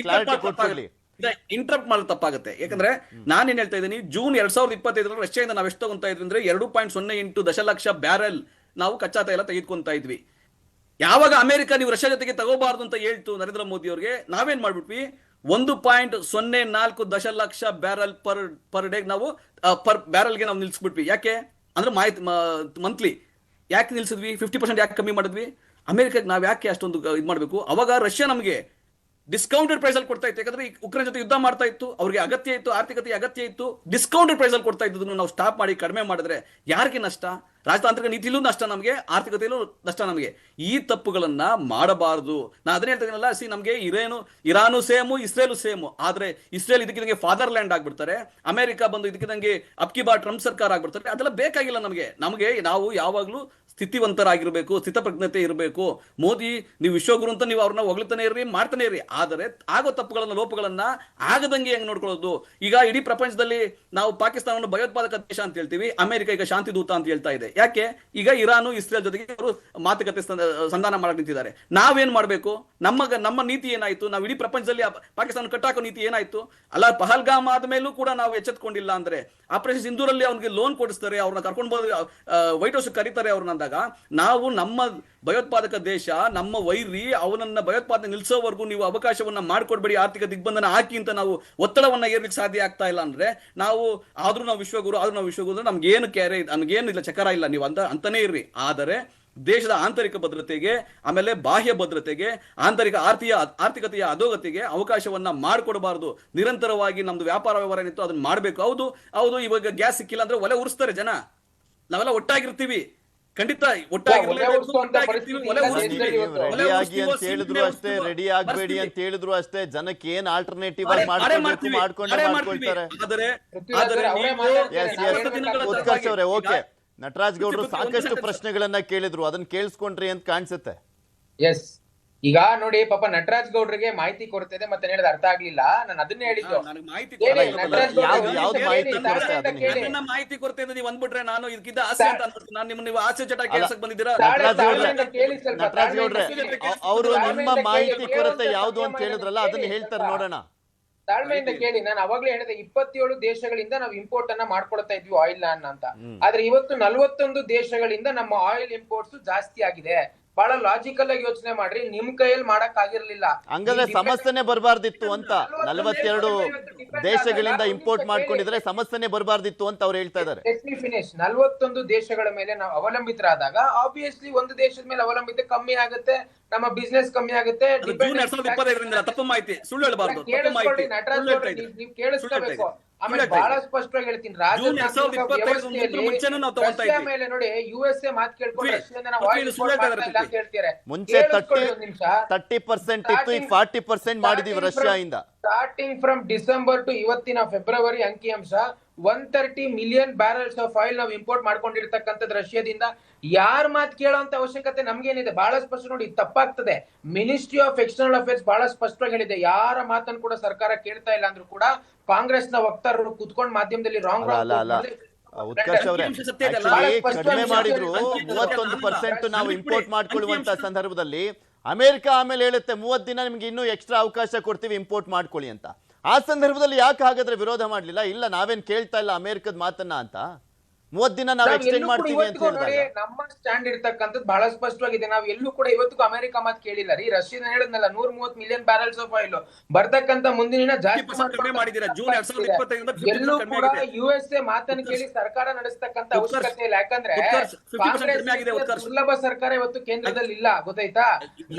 ಇಂಟರಪ್ಟ್ ಮಾಡೋದು ತಪ್ಪಾಗುತ್ತೆ. ಯಾಕಂದ್ರೆ ನಾನೇನ್ ಹೇಳ್ತಾ ಇದ್ದೀನಿ, ಜೂನ್ 2025 ರಷ್ಯಾದಿಂದ ನಾವು ಎಷ್ಟು ತಗೊಂತಾ ಇದ್ವಿ ಅಂದ್ರೆ 2.08 ದಶಲಕ್ಷ ಬ್ಯಾರೆಲ್ ನಾವು ಕಚ್ಚಾ ತೈಲ ತೆಗೆದುಕೊಂತಾ ಇದ್ವಿ. ಯಾವಾಗ ಅಮೆರಿಕ ನೀವು ರಷ್ಯಾ ಜೊತೆಗೆ ತಗೋಬಾರ್ದು ಅಂತ ಹೇಳ್ತು ನರೇಂದ್ರ ಮೋದಿ ಅವ್ರಿಗೆ, ನಾವೇನ್ ಮಾಡ್ಬಿಟ್ವಿ? 1.04 ದಶಲಕ್ಷ ಬ್ಯಾರಲ್ ಪರ್ ಡೇ ನಾವು ಪರ್ ಬ್ಯಾರಲ್ಗೆ ನಾವು ನಿಲ್ಸ್ಬಿಟ್ವಿ. ಯಾಕೆ ಅಂದ್ರೆ ಮಂತ್ಲಿ ಯಾಕೆ ನಿಲ್ಸಿದ್ವಿ? 50% ಯಾಕೆ ಕಮ್ಮಿ ಮಾಡಿದ್ವಿ? ಅಮೆರಿಕಕ್ಕೆ ನಾವು ಯಾಕೆ ಅಷ್ಟೊಂದು ಇದು ಮಾಡಬೇಕು? ಅವಾಗ ರಷ್ಯಾ ನಮಗೆ ಡಿಸ್ಕೌಂಟೆಡ್ ಪ್ರೈಸ್ ಅಲ್ಲಿ ಕೊಡ್ತಾ ಇತ್ತು. ಯಾಕಂದ್ರೆ ಉಕ್ರೇನ್ ಜೊತೆ ಯುದ್ಧ ಮಾಡ್ತಾ ಇತ್ತು, ಅವ್ರಿಗೆ ಅಗತ್ಯ ಇತ್ತು, ಆರ್ಥಿಕತೆ ಅಗತ್ಯ ಇತ್ತು. ಡಿಸ್ಕೌಂಟೆಡ್ ಪ್ರೈಸ್ ಅಲ್ಲಿ ಕೊಡ್ತಾ ಇದ್ದನ್ನು ನಾವು ಸ್ಟಾಪ್ ಮಾಡಿ ಕಡಿಮೆ ಮಾಡಿದ್ರೆ ಯಾರಿಗೆ ನಷ್ಟ? ರಾಜತಾಂತ್ರಿಕ ನೀತಿಲೂ ನಷ್ಟ ನಮಗೆ, ಆರ್ಥಿಕತೆಯಲ್ಲೂ ನಷ್ಟ ನಮಗೆ. ಈ ತಪ್ಪುಗಳನ್ನ ಮಾಡಬಾರದು. ನಾನು ಅದನ್ನ ಹೇಳ್ತಾ ಇದೀನಲ್ಲ, ನಮಗೆ ಇರಾನು ಸೇಮು, ಇಸ್ರೇಲು ಸೇಮು. ಆದ್ರೆ ಇಸ್ರೇಲ್ ಇದಕ್ಕಿದಂಗೆ ಫಾದರ್ ಲ್ಯಾಂಡ್ ಆಗ್ಬಿಡ್ತಾರೆ, ಅಮೆರಿಕ ಬಂದು ಇದಕ್ಕಿದಂಗೆ ಅಬ್ಕಿ ಬಾರ್ ಟ್ರಂಪ್ ಸರ್ಕಾರ ಆಗ್ಬಿಡ್ತಾರೆ. ಅದೆಲ್ಲ ಬೇಕಾಗಿಲ್ಲ ನಮಗೆ. ನಾವು ಯಾವಾಗ್ಲೂ ಸ್ಥಿತಿವಂತರಾಗಿರ್ಬೇಕು, ಸ್ಥಿತಪ್ರಜ್ಞತೆ ಇರಬೇಕು. ಮೋದಿ ನೀವು ವಿಶ್ವಗುರು ಅಂತ ನೀವು ಅವ್ರನ್ನ ಹೊಗಳ್ತಾನೆ ಇರ್ರಿ, ಮಾಡ್ತಾನೆ ಇರ್ರಿ, ಆದರೆ ಆಗೋ ತಪ್ಪುಗಳನ್ನ, ಲೋಪಗಳನ್ನ ಆಗದಂಗೆ ಹೆಂಗ್ ನೋಡ್ಕೊಳ್ಳೋದು? ಈಗ ಇಡೀ ಪ್ರಪಂಚದಲ್ಲಿ ನಾವು ಪಾಕಿಸ್ತಾನವನ್ನು ಭಯೋತ್ಪಾದಕ ದೇಶ ಅಂತ ಹೇಳ್ತೀವಿ, ಅಮೆರಿಕ ಈಗ ಶಾಂತಿ ದೂತ ಅಂತ ಹೇಳ್ತಾ ಇದೆ. ಯಾಕೆ ಈಗ ಇರಾನು ಇಸ್ರೇಲ್ ಜೊತೆಗೆ ಅವರು ಮಾತುಕತೆ ಸಂಧಾನ ಮಾಡಕ್ ನಿಂತಿದ್ದಾರೆ. ನಾವೇನ್ ಮಾಡ್ಬೇಕು? ನಮ್ಮ ನೀತಿ ಏನಾಯ್ತು? ನಾವು ಇಡೀ ಪ್ರಪಂಚದಲ್ಲಿ ಪಾಕಿಸ್ತಾನ ಕಟ್ಟಾಕೋ ನೀತಿ ಏನಾಯ್ತು? ಅಲ್ಲ, ಪಹಲ್ಗಾಮ್ ಆದ್ಮೇಲೂ ಕೂಡ ನಾವು ಎಚ್ಚೆತ್ಕೊಂಡಿಲ್ಲ ಅಂದ್ರೆ, ಆಪರೇಷನ್ ಸಿಂಧೂರಲ್ಲಿ ಅವ್ನಿಗೆ ಲೋನ್ ಕೊಡಿಸ್ತಾರೆ, ಅವ್ರನ್ನ ಕರ್ಕೊಂಡು ಬಂದು ವೈಟ್ ಹೌಸ್ ಕರೀತಾರೆ ಅವ್ರನ್ನ ಅಂದಾಗ, ನಾವು ನಮ್ಮ ಭಯೋತ್ಪಾದಕ ದೇಶ, ನಮ್ಮ ವೈರಿ, ಅವನನ್ನ ಭಯೋತ್ಪಾದನೆ ನಿಲ್ಸೋವರೆಗೂ ನೀವು ಅವಕಾಶವನ್ನ ಮಾಡ್ಕೊಡ್ಬೇಡಿ, ಆರ್ಥಿಕ ದಿಗ್ಬಂಧನ ಹಾಕಿ ಅಂತ ನಾವು ಒತ್ತಡವನ್ನ ಏರ್ಲಿಕ್ಕೆ ಸಾಧ್ಯ ಆಗ್ತಾ ಇಲ್ಲ ಅಂದ್ರೆ, ನಾವು ಆದ್ರೂ ನಾವು ವಿಶ್ವಗುರು ನಮ್ಗೇನು ಕ್ಯಾರೆ, ನಮ್ಗೇನು ಇಲ್ಲ, ಚಕರ ಇಲ್ಲ, ನೀವು ಅಂತಾನೆ ಇರ್ರಿ. ಆದರೆ ದೇಶದ ಆಂತರಿಕ ಭದ್ರತೆಗೆ, ಆಮೇಲೆ ಬಾಹ್ಯ ಭದ್ರತೆಗೆ, ಆಂತರಿಕ ಆರ್ಥಿಕತೆಯ ಅಧೋಗತಿಗೆ ಅವಕಾಶವನ್ನ ಮಾಡಿಕೊಡಬಾರದು. ನಿರಂತರವಾಗಿ ನಮ್ದು ವ್ಯಾಪಾರ ವ್ಯವಹಾರ ಏನಿತ್ತು ಅದನ್ನ ಮಾಡ್ಬೇಕು. ಹೌದು, ಇವಾಗ ಗ್ಯಾಸ್ ಸಿಕ್ಕಿಲ್ಲ ಅಂದ್ರೆ ಒಲೆ ಉರಿಸ್ತಾರೆ ಜನ, ನಾವೆಲ್ಲ ಒಟ್ಟಾಗಿರ್ತೀವಿ, ಖಂಡಿತ ರೆಡಿಯಾಗಿ ಅಂತ ಹೇಳಿದ್ರು ಅಷ್ಟೇ, ರೆಡಿ ಆಗ್ಬೇಡಿ ಅಂತ ಹೇಳಿದ್ರು ಅಷ್ಟೇ, ಜನಕ್ಕೆ ಏನ್ ಆಲ್ಟರ್ನೇಟಿವ್ ಆಗಿ ಮಾಡ್ಕೊಳ್ತಾರೆ. ಉತ್ಕರ್ಷ್ ಅವರೇ, ಓಕೆ, ನಟರಾಜ್ ಗೌಡ್ರು ಸಾಕಷ್ಟು ಪ್ರಶ್ನೆಗಳನ್ನ ಕೇಳಿದ್ರು, ಅದನ್ನ ಕೇಳಿಸ್ಕೊಂಡ್ರಿ ಅಂತ ಕಾಣಿಸುತ್ತೆ. ಎಸ್, ಈಗ ನೋಡಿ ಪಾಪ ನಟರಾಜ್ ಗೌಡ್ರಿಗೆ ಮಾಹಿತಿ ಕೊರತೆ ಇದೆ, ಮತ್ತೆ ಹೇಳಿದ ಅರ್ಥ ಆಗ್ಲಿಲ್ಲ. ನಾನು ಅದನ್ನೇ ಹೇಳಿದ್ದು, ಮಾಹಿತಿ ಕೊರತೆ ನೀವು ಅಂದ್ಬಿಟ್ರೆ ನಾನು ಇದಕ್ಕಿದ್ದ ಆಸೆ ಅಂತ ಅನ್ಬಿಡ್ತೀನಿ. ನಾನು ನೀವು ಆಸೆ ಚಟ ಕೇಳ್ಸಕ್ ಬಂದಿದ್ದೀರಾ? ನಟರಾಜ್ ಗೌಡ್ರೆ, ಅವರು ನಿಮ್ಮ ಮಾಹಿತಿ ಕೊರತೆ ಯಾವ್ದು ಅಂತ ಹೇಳಿದ್ರಲ್ಲ, ಅದನ್ನ ಹೇಳ್ತಾರೆ ನೋಡೋಣ. ತಾಳ್ಮೆಯಿಂದ ಕೇಳಿ. ನಾನು ಅವಾಗ್ಲೇ ಹೇಳಿದೆ 27 ದೇಶಗಳಿಂದ ನಾವು ಇಂಪೋರ್ಟ್ ಅನ್ನ ಮಾಡ್ಕೊಳ್ತಾ ಇದ್ವಿ ಆಯಿಲ್ ಅಂತ. ಆದ್ರೆ ಇವತ್ತು 41 ದೇಶಗಳಿಂದ ನಮ್ಮ ಆಯಿಲ್ ಇಂಪೋರ್ಟ್ಸ್ ಜಾಸ್ತಿ ಆಗಿದೆ. ಬಹಳ ಲಾಜಿಕಲ್ ಆಗಿ ಯೋಚನೆ ಮಾಡ್ರಿ, ನಿಮ್ ಕೈಯಲ್ಲಿ ಮಾಡಕ್ ಆಗಿರ್ಲಿಲ್ಲ, ಹಂಗಾದ್ರೆ ಸಮಸ್ಯೆನೆ ಬರಬಾರ್ದಿತ್ತು ಅಂತ. 42 ದೇಶಗಳಿಂದ ಇಂಪೋರ್ಟ್ ಮಾಡ್ಕೊಂಡಿದ್ರೆ ಸಮಸ್ಯೆನೆ ಬರಬಾರ್ದಿತ್ತು ಅಂತ ಅವ್ರು ಹೇಳ್ತಾ ಇದ್ದಾರೆ. 41 ದೇಶಗಳ ಮೇಲೆ ನಾವು ಅವಲಂಬಿತರಾದಾಗ ಆಬ್ವಿಯಸ್ಲಿ ಒಂದು ದೇಶದ ಮೇಲೆ ಅವಲಂಬಿತ ಕಮ್ಮಿ ಆಗುತ್ತೆ, ನಮ್ಮ ಬಿಸ್ನೆಸ್ ಕಮ್ಮಿ ಆಗುತ್ತೆ. ತಪ್ಪು ಮಾಹಿತಿ, ಸುಳ್ಳು ಹೇಳಬಾರ್ದು. ನೀವು ಕೇಳಿಸ್ಕೋಬೇಕು. ಆಮೇಲೆ ಬಹಳ ಸ್ಪಷ್ಟವಾಗಿ ಹೇಳ್ತೀನಿ, ರಷ್ಯಾ ಮೇಲೆ ನೋಡಿ, USA ಮಾತು ಕೇಳ್ಕೊಂಡು ರಷ್ಯಾದಿಂದ ನಾವು ಆಯಿಲ್ ಇಂಪೋರ್ಟ್ ಮಾಡ್ತಾ ಇಲ್ಲ ಅಂತ ಹೇಳ್ತಾರೆ. ಮುಂಚೆ 30% ಇತ್ತು, ಈಗ 40% ಮಾಡಿದೀವಿ ರಷ್ಯಾ ಇಂದ. ಸ್ಟಾರ್ಟಿಂಗ್ ಫ್ರಮ್ ಡಿಸೆಂಬರ್ ಟು ಇವತ್ತಿನ ಫೆಬ್ರವರಿ ಅಂಕಿಅಂಶ 130 ಮಿಲಿಯನ್ ಬ್ಯಾರಲ್ಸ್ ಆಫ್ ಆಯಿಲ್ ನಾವು ಇಂಪೋರ್ಟ್ ಮಾಡ್ಕೊಂಡಿರ್ತಕ್ಕಂಥದ್ದು ರಷ್ಯಾದಿಂದ. ಯಾರ ಮಾತು ಕೇಳೋಂತ ಅವಶ್ಯಕತೆ ನಮ್ಗೇನಿದೆ? ಬಹಳ ಸ್ಪಷ್ಟ ನೋಡಿ, ತಪ್ಪಾಗ್ತದೆ. ಮಿನಿಸ್ಟ್ರಿ ಆಫ್ ಎಕ್ಸ್ಟರ್ನಲ್ ಅಫೇರ್ಸ್ ಬಹಳ ಸ್ಪಷ್ಟವಾಗಿ ಹೇಳಿದೆ, ಯಾರ ಮಾತನ್ನು ಕೂಡ ಸರ್ಕಾರ ಕೇಳ್ತಾ ಇಲ್ಲ ಅಂದ್ರೂ ಕೂಡ ಕಾಂಗ್ರೆಸ್ ನ ವಕ್ತಾರರು ಕುತ್ಕೊಂಡು ಮಾಧ್ಯಮದಲ್ಲಿ ರಾಂಗ್ ಉತ್ಕರ್ಷ್ ಅವರೇ, ಕಡಿಮೆ ಮಾಡಿದ್ರು 31% ನಾವು ಇಂಪೋರ್ಟ್ ಮಾಡ್ಕೊಳ್ಳುವಂತ ಸಂದರ್ಭದಲ್ಲಿ ಅಮೆರಿಕ ಆಮೇಲೆ ಹೇಳುತ್ತೆ 30 ದಿನ ನಿಮ್ಗೆ ಇನ್ನೂ ಎಕ್ಸ್ಟ್ರಾ ಅವಕಾಶ ಕೊಡ್ತೀವಿ ಇಂಪೋರ್ಟ್ ಮಾಡ್ಕೊಳ್ಳಿ ಅಂತ. ಆ ಸಂದರ್ಭದಲ್ಲಿ ಯಾಕೆ ಹಾಗಾದ್ರೆ ವಿರೋಧ ಮಾಡ್ಲಿಲ್ಲ? ಇಲ್ಲ, ನಾವೇನ್ ಕೇಳ್ತಾ ಇಲ್ಲ ಅಮೆರಿಕದ ಮಾತನ್ನ ಅಂತ, 30 ದಿನ ನಾವು ಎಕ್ಸ್ಟೆಂಡ್ ಮಾಡ್ತೀವಿ ಅಂತ ಹೇಳಿದಾಗ ನಮ್ಮ ಸ್ಟ್ಯಾಂಡ್ ಇರ್ತಕ್ಕಂಥದ್ದು ಬಹಳ ಸ್ಪಷ್ಟವಾಗಿದೆ. ನಾವು ಎಲ್ಲೂ ಕೂಡ ಇವತ್ತಿಗೂ ಅಮೆರಿಕ ಮಾತು ಕೇಳಿಲ್ಲ ರೀ. ರಷ್ಯಾದ ಹೇಳಿದ್ನಲ್ಲ 130 ಮಿಲಿಯನ್ ಬ್ಯಾರಲ್ಸ್ ಆಫ್ ಆಯಿಲ್ ಬರ್ತಕ್ಕಂಥ ಮುಂದಿನ ಜಾಸ್ತಿ ಎಲ್ಲೂ ಕೂಡ USA ಮಾತನ್ನು ಕೇಳಿ ಸರ್ಕಾರ ನಡೆಸ್ತಕ್ಕಂಥ ಅವಶ್ಯಕತೆ ಇಲ್ಲ. ಯಾಕಂದ್ರೆ ಕಾಂಗ್ರೆಸ್ ದುರ್ಲಭ ಸರ್ಕಾರ ಇವತ್ತು ಕೇಂದ್ರದಲ್ಲಿ ಇಲ್ಲ, ಗೊತ್ತಾಯ್ತಾ?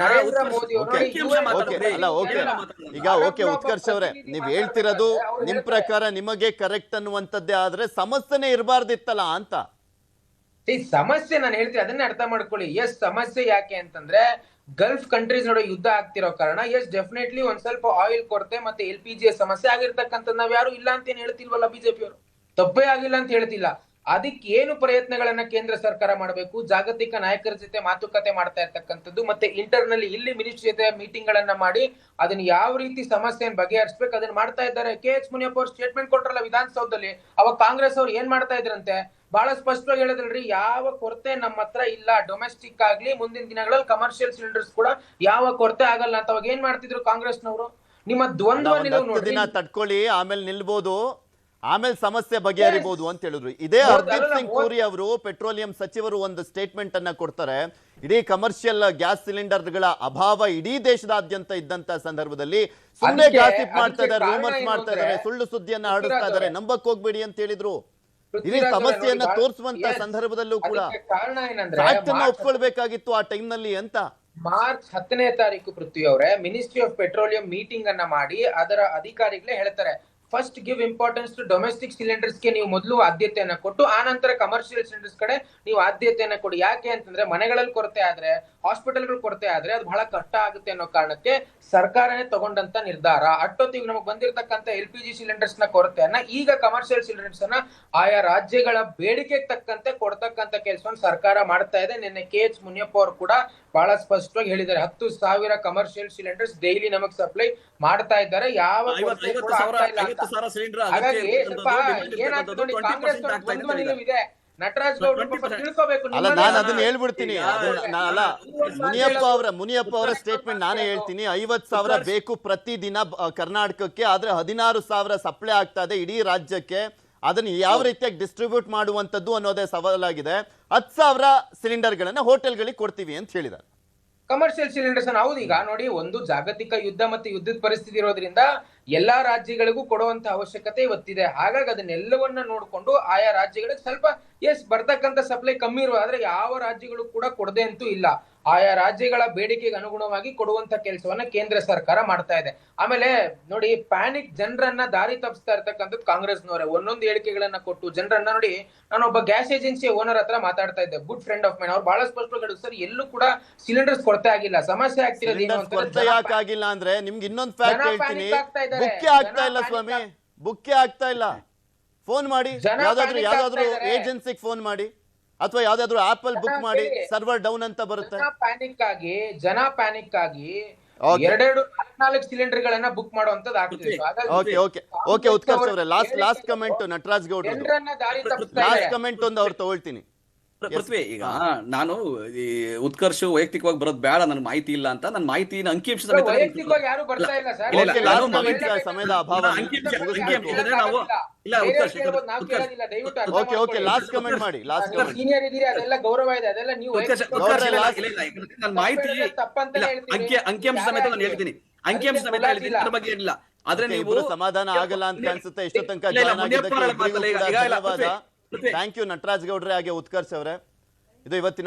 ನರೇಂದ್ರ ಮೋದಿ ಅವರು ಈಗ ಓಕೆ ಉತ್ಕರ್ಷ್ ಅವರೇ, ನೀವ್ ಹೇಳ್ತಿರೋದು ನಿಮ್ ಪ್ರಕಾರ ನಿಮಗೆ ಕರೆಕ್ಟ್ ಅನ್ನುವಂಥದ್ದೇ, ಆದ್ರೆ ಸಮಸ್ಯೆನೇ ಇರಬಾರ್ದಿತ್ತಲ್ಲ ಅಂತ. ಈ ಸಮಸ್ಯೆ ನಾನು ಹೇಳ್ತೀನಿ, ಅದನ್ನೇ ಅರ್ಥ ಮಾಡ್ಕೊಳ್ಳಿ. ಎಸ್, ಸಮಸ್ಯೆ ಯಾಕೆ ಅಂತಂದ್ರೆ ಗಲ್ಫ್ ಕಂಟ್ರೀಸ್ ನಡುವೆ ಯುದ್ಧ ಆಗ್ತಿರೋ ಕಾರಣ ಎಸ್ ಡೆಫಿನೆಟ್ಲಿ ಒಂದ್ ಸ್ವಲ್ಪ ಆಯಿಲ್ ಕೊರತೆ ಮತ್ತೆ LPG ಸಮಸ್ಯೆ ಆಗಿರ್ತಕ್ಕಂಥದ್ದು ನಾವ್ ಯಾರು ಇಲ್ಲ ಅಂತ ಏನ್ ಹೇಳ್ತಿಲ್ವಲ್ಲ, ಬಿಜೆಪಿಯವರು ತಪ್ಪೇ ಆಗಿಲ್ಲ ಅಂತ ಹೇಳ್ತಿಲ್ಲ. ಅದಕ್ಕೆ ಏನು ಪ್ರಯತ್ನಗಳನ್ನ ಕೇಂದ್ರ ಸರ್ಕಾರ ಮಾಡಬೇಕು, ಜಾಗತಿಕ ನಾಯಕರ ಜೊತೆ ಮಾತುಕತೆ ಮಾಡ್ತಾ ಇರ್ತಕ್ಕಂಥದ್ದು, ಮತ್ತೆ ಇಂಟರ್ನಲ್ಲಿ ಇಲ್ಲಿ ಮಿನಿಸ್ಟ್ರಿ ಜೊತೆ ಮೀಟಿಂಗ್ ಗಳನ್ನ ಮಾಡಿ ಅದನ್ನ ಯಾವ ರೀತಿ ಸಮಸ್ಯೆಯನ್ನು ಬಗೆಹರಿಸಬೇಕು ಅದನ್ನ ಮಾಡ್ತಾ ಇದ್ದಾರೆ. KH ಮುನಿಯಪ್ಪ ಅವರು ಸ್ಟೇಟ್ಮೆಂಟ್ ಕೊಟ್ರಲ್ಲ ವಿಧಾನಸೌಧದಲ್ಲಿ, ಅವಾಗ ಕಾಂಗ್ರೆಸ್ ಅವ್ರು ಏನ್ ಮಾಡ್ತಾ ಇದ್ರಂತೆ ಬಹಳ ಸ್ಪಷ್ಟವಾಗಿ ಹೇಳಿದ್ರಲ್ರಿ, ಯಾವ ಕೊರತೆ ನಮ್ಮ ಹತ್ರ ಇಲ್ಲ, ಡೊಮೆಸ್ಟಿಕ್ ಆಗ್ಲಿ ಮುಂದಿನ ದಿನಗಳಲ್ಲಿ ಕಮರ್ಷಿಯಲ್ ಸಿಲಿಂಡರ್ಸ್ ಕೂಡ ಯಾವ ಕೊರತೆ ಆಗಲ್ಲ ಅಂತ. ಅವಾಗ ಏನ್ ಮಾಡ್ತಿದ್ರು ಕಾಂಗ್ರೆಸ್ನವರು? ನಿಮ್ಮ ದ್ವಂದ್ವ ನಿಲುವು ದಿನ ತಡ್ಕೊಳ್ಳಿ, ಆಮೇಲೆ ನಿಲ್ಬಹುದು, ಆಮೇಲೆ ಸಮಸ್ಯೆ ಬಗೆಹರಿಬಹುದು ಅಂತ ಹೇಳಿದ್ರು. ಇದೇ ಹರ್ದೀಪ್ ಸಿಂಗ್ ಪುರಿ ಅವರು, ಪೆಟ್ರೋಲಿಯಂ ಸಚಿವರು, ಒಂದು ಸ್ಟೇಟ್ಮೆಂಟ್ ಅನ್ನ ಕೊಡ್ತಾರೆ. ಇಡೀ ಕಮರ್ಷಿಯಲ್ ಗ್ಯಾಸ್ ಸಿಲಿಂಡರ್ಗಳ ಅಭಾವ ಇಡೀ ದೇಶದಾದ್ಯಂತ ಇದ್ದಂತ ಸಂದರ್ಭದಲ್ಲಿ ಸುಮ್ಮನೆ ಗಾಸಿಪ್ ಮಾಡ್ತಾ ಇದ್ದಾರೆ, ರೂಮರ್ಸ್ ಮಾಡ್ತಾ ಇದ್ದಾರೆ, ಸುಳ್ಳು ಸುದ್ದಿಯನ್ನ ಹರಡಿಸ್ತಾ ಇದ್ದಾರೆ, ನಂಬಕ್ ಹೋಗ್ಬೇಡಿ ಅಂತ ಹೇಳಿದ್ರು. ಇಡೀ ಸಮಸ್ಯೆಯನ್ನ ತೋರಿಸುವಂತ ಸಂದರ್ಭದಲ್ಲೂ ಕೂಡ ಫ್ಯಾಕ್ಟ್ ಅನ್ನ ಒಪ್ಕೊಳ್ಬೇಕಾಗಿತ್ತು ಆ ಟೈಮ್ ನಲ್ಲಿ ಅಂತ. ಮಾರ್ಚ್ 10ನೇ ತಾರೀಕು ಪೃಥ್ವಿ ಅವರೇ ಮಿನಿಸ್ಟ್ರಿ ಆಫ್ ಪೆಟ್ರೋಲಿಯಂ ಮೀಟಿಂಗ್ ಅನ್ನ ಮಾಡಿ ಅದರ ಅಧಿಕಾರಿಗಳೇ ಹೇಳ್ತಾರೆ, first give importance to domestic cylinders ಗೆ ನೀವು ಮೊದಲು ಆದ್ಯತೆಯನ್ನ ಕೊಟ್ಟು ಆನಂತರ ಕಮರ್ಷಿಯಲ್ ಸಿಲಿಂಡರ್ಸ್ ಕಡೆ ನೀವು ಆದ್ಯತೆಯನ್ನ ಕೊಡಿ. ಯಾಕೆ ಅಂತಂದ್ರೆ ಮನೆಗಳಲ್ಲಿ ಕೊರತೆ ಆದ್ರೆ, ಹಾಸ್ಪಿಟಲ್ಗಳು ಕೊರತೆ ಆದ್ರೆ ಅದು ಬಹಳ ಕಷ್ಟ ಆಗುತ್ತೆ ಅನ್ನೋ ಕಾರಣಕ್ಕೆ ಸರ್ಕಾರನೇ ತಗೊಂಡಂತ ನಿರ್ಧಾರ. ಅಷ್ಟೊತ್ತಿಗೆ ನಮಗೆ ಬಂದಿರತಕ್ಕಂತ LPG ಸಿಲಿಂಡರ್ಸ್ ನ ಕೊರತೆಯನ್ನ ಈಗ ಕಮರ್ಷಿಯಲ್ ಸಿಲಿಂಡರ್ಸ್ ಅನ್ನ ಆಯಾ ರಾಜ್ಯಗಳ ಬೇಡಿಕೆಗೆ ತಕ್ಕಂತೆ ಕೊಡ್ತಕ್ಕಂತ ಕೆಲಸವನ್ನು ಸರ್ಕಾರ ಮಾಡ್ತಾ ಇದೆ. ನಿನ್ನೆ KH ಮುನಿಯಪ್ಪ ಅವರು ಕೂಡ ಬಹಳ ಸ್ಪಷ್ಟವಾಗಿ ಹೇಳಿದ್ದಾರೆ, 10,000 ಕಮರ್ಷಿಯಲ್ ಸಿಲಿಂಡರ್ಸ್ ಡೈಲಿ ನಮಗೆ ಸಪ್ಲೈ ಮಾಡ್ತಾ ಇದ್ದಾರೆ. ಯಾವ ಹಾಗಾಗಿ ಸ್ವಲ್ಪ ಏನಾಗ್ತದೆ ನೋಡಿ, ಕಾಂಗ್ರೆಸ್ ದ್ವಂದ್ವ ನಿಲುವಿದೆ. ನಟರಾಜ್ ಗೌಡ್ರು ಪಾಪ 20%. ತಿಳ್ಕೊಬೇಕು. ಅಲ್ಲ ನಿಮ್ಮಲ್ಲಿ ನಾನು ಅದನ್ನ ಹೇಳ್ಬಿಡ್ತೀನಿ ಈಗ ಅಲ್ಲ ಮುನಿಯಪ್ಪ ಅವರ ಸ್ಟೇಟ್ಮೆಂಟ್ ನಾನೇ ಹೇಳ್ತೀನಿ. 50,000 ಬೇಕು ಪ್ರತಿದಿನ ಕರ್ನಾಟಕಕ್ಕೆ, ಆದ್ರೆ 16,000 ಸಪ್ಲೈ ಆಗ್ತಾ ಇದೆ ಇಡೀ ರಾಜ್ಯಕ್ಕೆ. ಅದನ್ನ ಯಾವ ರೀತಿಯಾಗಿ ಡಿಸ್ಟ್ರಿಬ್ಯೂಟ್ ಮಾಡುವಂತದ್ದು ಅನ್ನೋದೇ ಸವಾಲಾಗಿದೆ. 10,000 ಸಿಲಿಂಡರ್ಗಳನ್ನ ಹೋಟೆಲ್ಗಳಿಗೆ ಕೊಡ್ತೀವಿ ಅಂತ ಹೇಳಿದ್ದಾರೆ. ಕಮರ್ಷಿಯಲ್ ಸಿಲಿಂಡರ್ಸ್ ಹೌದು. ಈಗ ನೋಡಿ, ಒಂದು ಜಾಗತಿಕ ಯುದ್ಧ ಮತ್ತೆ ಯುದ್ಧದ ಪರಿಸ್ಥಿತಿ ಇರೋದ್ರಿಂದ ಎಲ್ಲಾ ರಾಜ್ಯಗಳಿಗೂ ಕೊಡುವಂತ ಅವಶ್ಯಕತೆ ಇವತ್ತಿದೆ. ಹಾಗಾಗಿ ಅದನ್ನೆಲ್ಲವನ್ನ ನೋಡ್ಕೊಂಡು ಆಯಾ ರಾಜ್ಯಗಳಿಗೆ ಸ್ವಲ್ಪ ಬರ್ತಕ್ಕಂಥ ಸಪ್ಲೈ ಕಮ್ಮಿ ಇರುವ, ಆದ್ರೆ ಯಾವ ರಾಜ್ಯಗಳು ಕೂಡ ಕೊಡದೆ ಅಂತೂ ಇಲ್ಲ. ಆಯಾ ರಾಜ್ಯಗಳ ಬೇಡಿಕೆಗೆ ಅನುಗುಣವಾಗಿ ಕೊಡುವಂತ ಕೆಲಸವನ್ನ ಕೇಂದ್ರ ಸರ್ಕಾರ ಮಾಡ್ತಾ ಇದೆ. ಆಮೇಲೆ ನೋಡಿ, ಪ್ಯಾನಿಕ್ ಜನರನ್ನ ದಾರಿ ತಪ್ಪಿಸ್ತಾ ಇರ್ತಕ್ಕಂಥದ್ದು ಕಾಂಗ್ರೆಸ್ನವರೇ. ಒಂದೊಂದು ಹೇಳಿಕೆಗಳನ್ನ ಕೊಟ್ಟು ಜನರನ್ನ ನೋಡಿ, ನಾನೊಬ್ಬ ಗ್ಯಾಸ್ ಏಜೆನ್ಸಿ ಓನರ್ ಹತ್ರ ಮಾತಾಡ್ತಾ ಇದ್ದೆ, ಗುಡ್ ಫ್ರೆಂಡ್ ಆಫ್ ಮೈನ್. ಅವ್ರು ಬಹಳ ಸ್ಪಷ್ಟವಾಗಿ ಸರ್, ಎಲ್ಲೂ ಕೂಡ ಸಿಲಿಂಡರ್ಸ್ ಕೊರತೆ ಆಗಿಲ್ಲ, ಸಮಸ್ಯೆ ಆಗ್ತಿರೋದು ಏನು ಕೊರತೆ ಯಾಕಾಗಿಲ್ಲ ಅಂದ್ರೆ ನಿಮ್ಗೆ ಇನ್ನೊಂದು ಫ್ಯಾಕ್ಟ್ ಹೇಳ್ತೀನಿ. ಬುಕ್ಕೆ ಆಗ್ತಾ ಇಲ್ಲ ಸ್ವಾಮಿ, ಬುಕ್ಕೆ ಆಗ್ತಾ ಇಲ್ಲ. ಫೋನ್ ಮಾಡಿ, ಯಾವ್ದಾದ್ರು ಏಜೆನ್ಸಿಗೆ ಫೋನ್ ಮಾಡಿ, ಅಥವಾ ಯಾವ್ದಾದ್ರು ಆಪಲ್ ಬುಕ್ ಮಾಡಿ, ಸರ್ವರ್ ಡೌನ್ ಅಂತ ಬರುತ್ತೆ. ಜನ ಪ್ಯಾನಿಕ್ ಆಗಿ 2-4 ಸಿಲಿಂಡರ್ ಗಳನ್ನ ಬುಕ್ ಮಾಡುವಂತದ್ದು ಆಗ್ತಿದೆ. ಓಕೆ ಉತ್ಕರ್ಷ್ ಅವರೇ, ಲಾಸ್ಟ್ ಕಮೆಂಟ್ ನಟರಾಜ್ ಗೌಡ್ರು, ಜನರನ್ನ ದಾರಿ ತಪ್ಪಿಸ್ತಾ ಲಾಸ್ಟ್ ಇದೆ. ಕಮೆಂಟ್ ಒಂದು ಅವ್ರು ತಗೊಳ್ತೀನಿ. ಪೃಥ್ವಿ, ಈಗ ನಾನು ಈ ಉತ್ಕರ್ಷ ವೈಯಕ್ತಿಕವಾಗಿ ಬರೋದು ಬೇಡ, ನನ್ ಮಾಹಿತಿ ಇಲ್ಲ ಅಂತ. ನನ್ನ ಮಾಹಿತಿನ ಅಂಕಿಅಂಶ ಸಮೇತ ವೈಯಕ್ತಿಕವಾಗಿ ಯಾರು ಬರ್ತಾ ಇಲ್ಲ ಸರ್. ಇಲ್ಲ, ಇಲ್ಲ, ನಾನು ಸಮಯದ ಅಭಾವ. ಇಲ್ಲ ಉತ್ಕರ್ಷ್, ಓಕೆ ಲಾಸ್ಟ್ ಕಮೆಂಟ್ ಮಾಡಿ. ಸೀನಿಯರ್ ಇದೀರಿ, ಅದೆಲ್ಲ ಗೌರವ ಇದೆ, ಅದೆಲ್ಲ ನೀವು ನನ್ನ ಮಾಹಿತಿ ಅಂಕಿಅಂಶ ಸಮೇತ ನಾನು ಹೇಳ್ತೀನಿ, ಅಂಕಿಅಂಶ ಸಮೇತ ಹೇಳ್ತೀನಿ, ಅದ್ರ ಬಗ್ಗೆ ಏನಿಲ್ಲ. ಆದ್ರೆ ನೀವು ಸಮಾಧಾನ ಆಗಲ್ಲ ಅಂತ ಅನ್ಸುತ್ತೆ. ಇಷ್ಟು ತನಕ ಧನ್ಯವಾದ. ಥ್ಯಾಂಕ್ ಯು ನಟರಾಜ್ ಗೌಡ್ರೆ ಹಾಗೆ ಉತ್ಕರ್ಷ್ ಅವರೇ. ಇದು ಇವತ್ತಿನ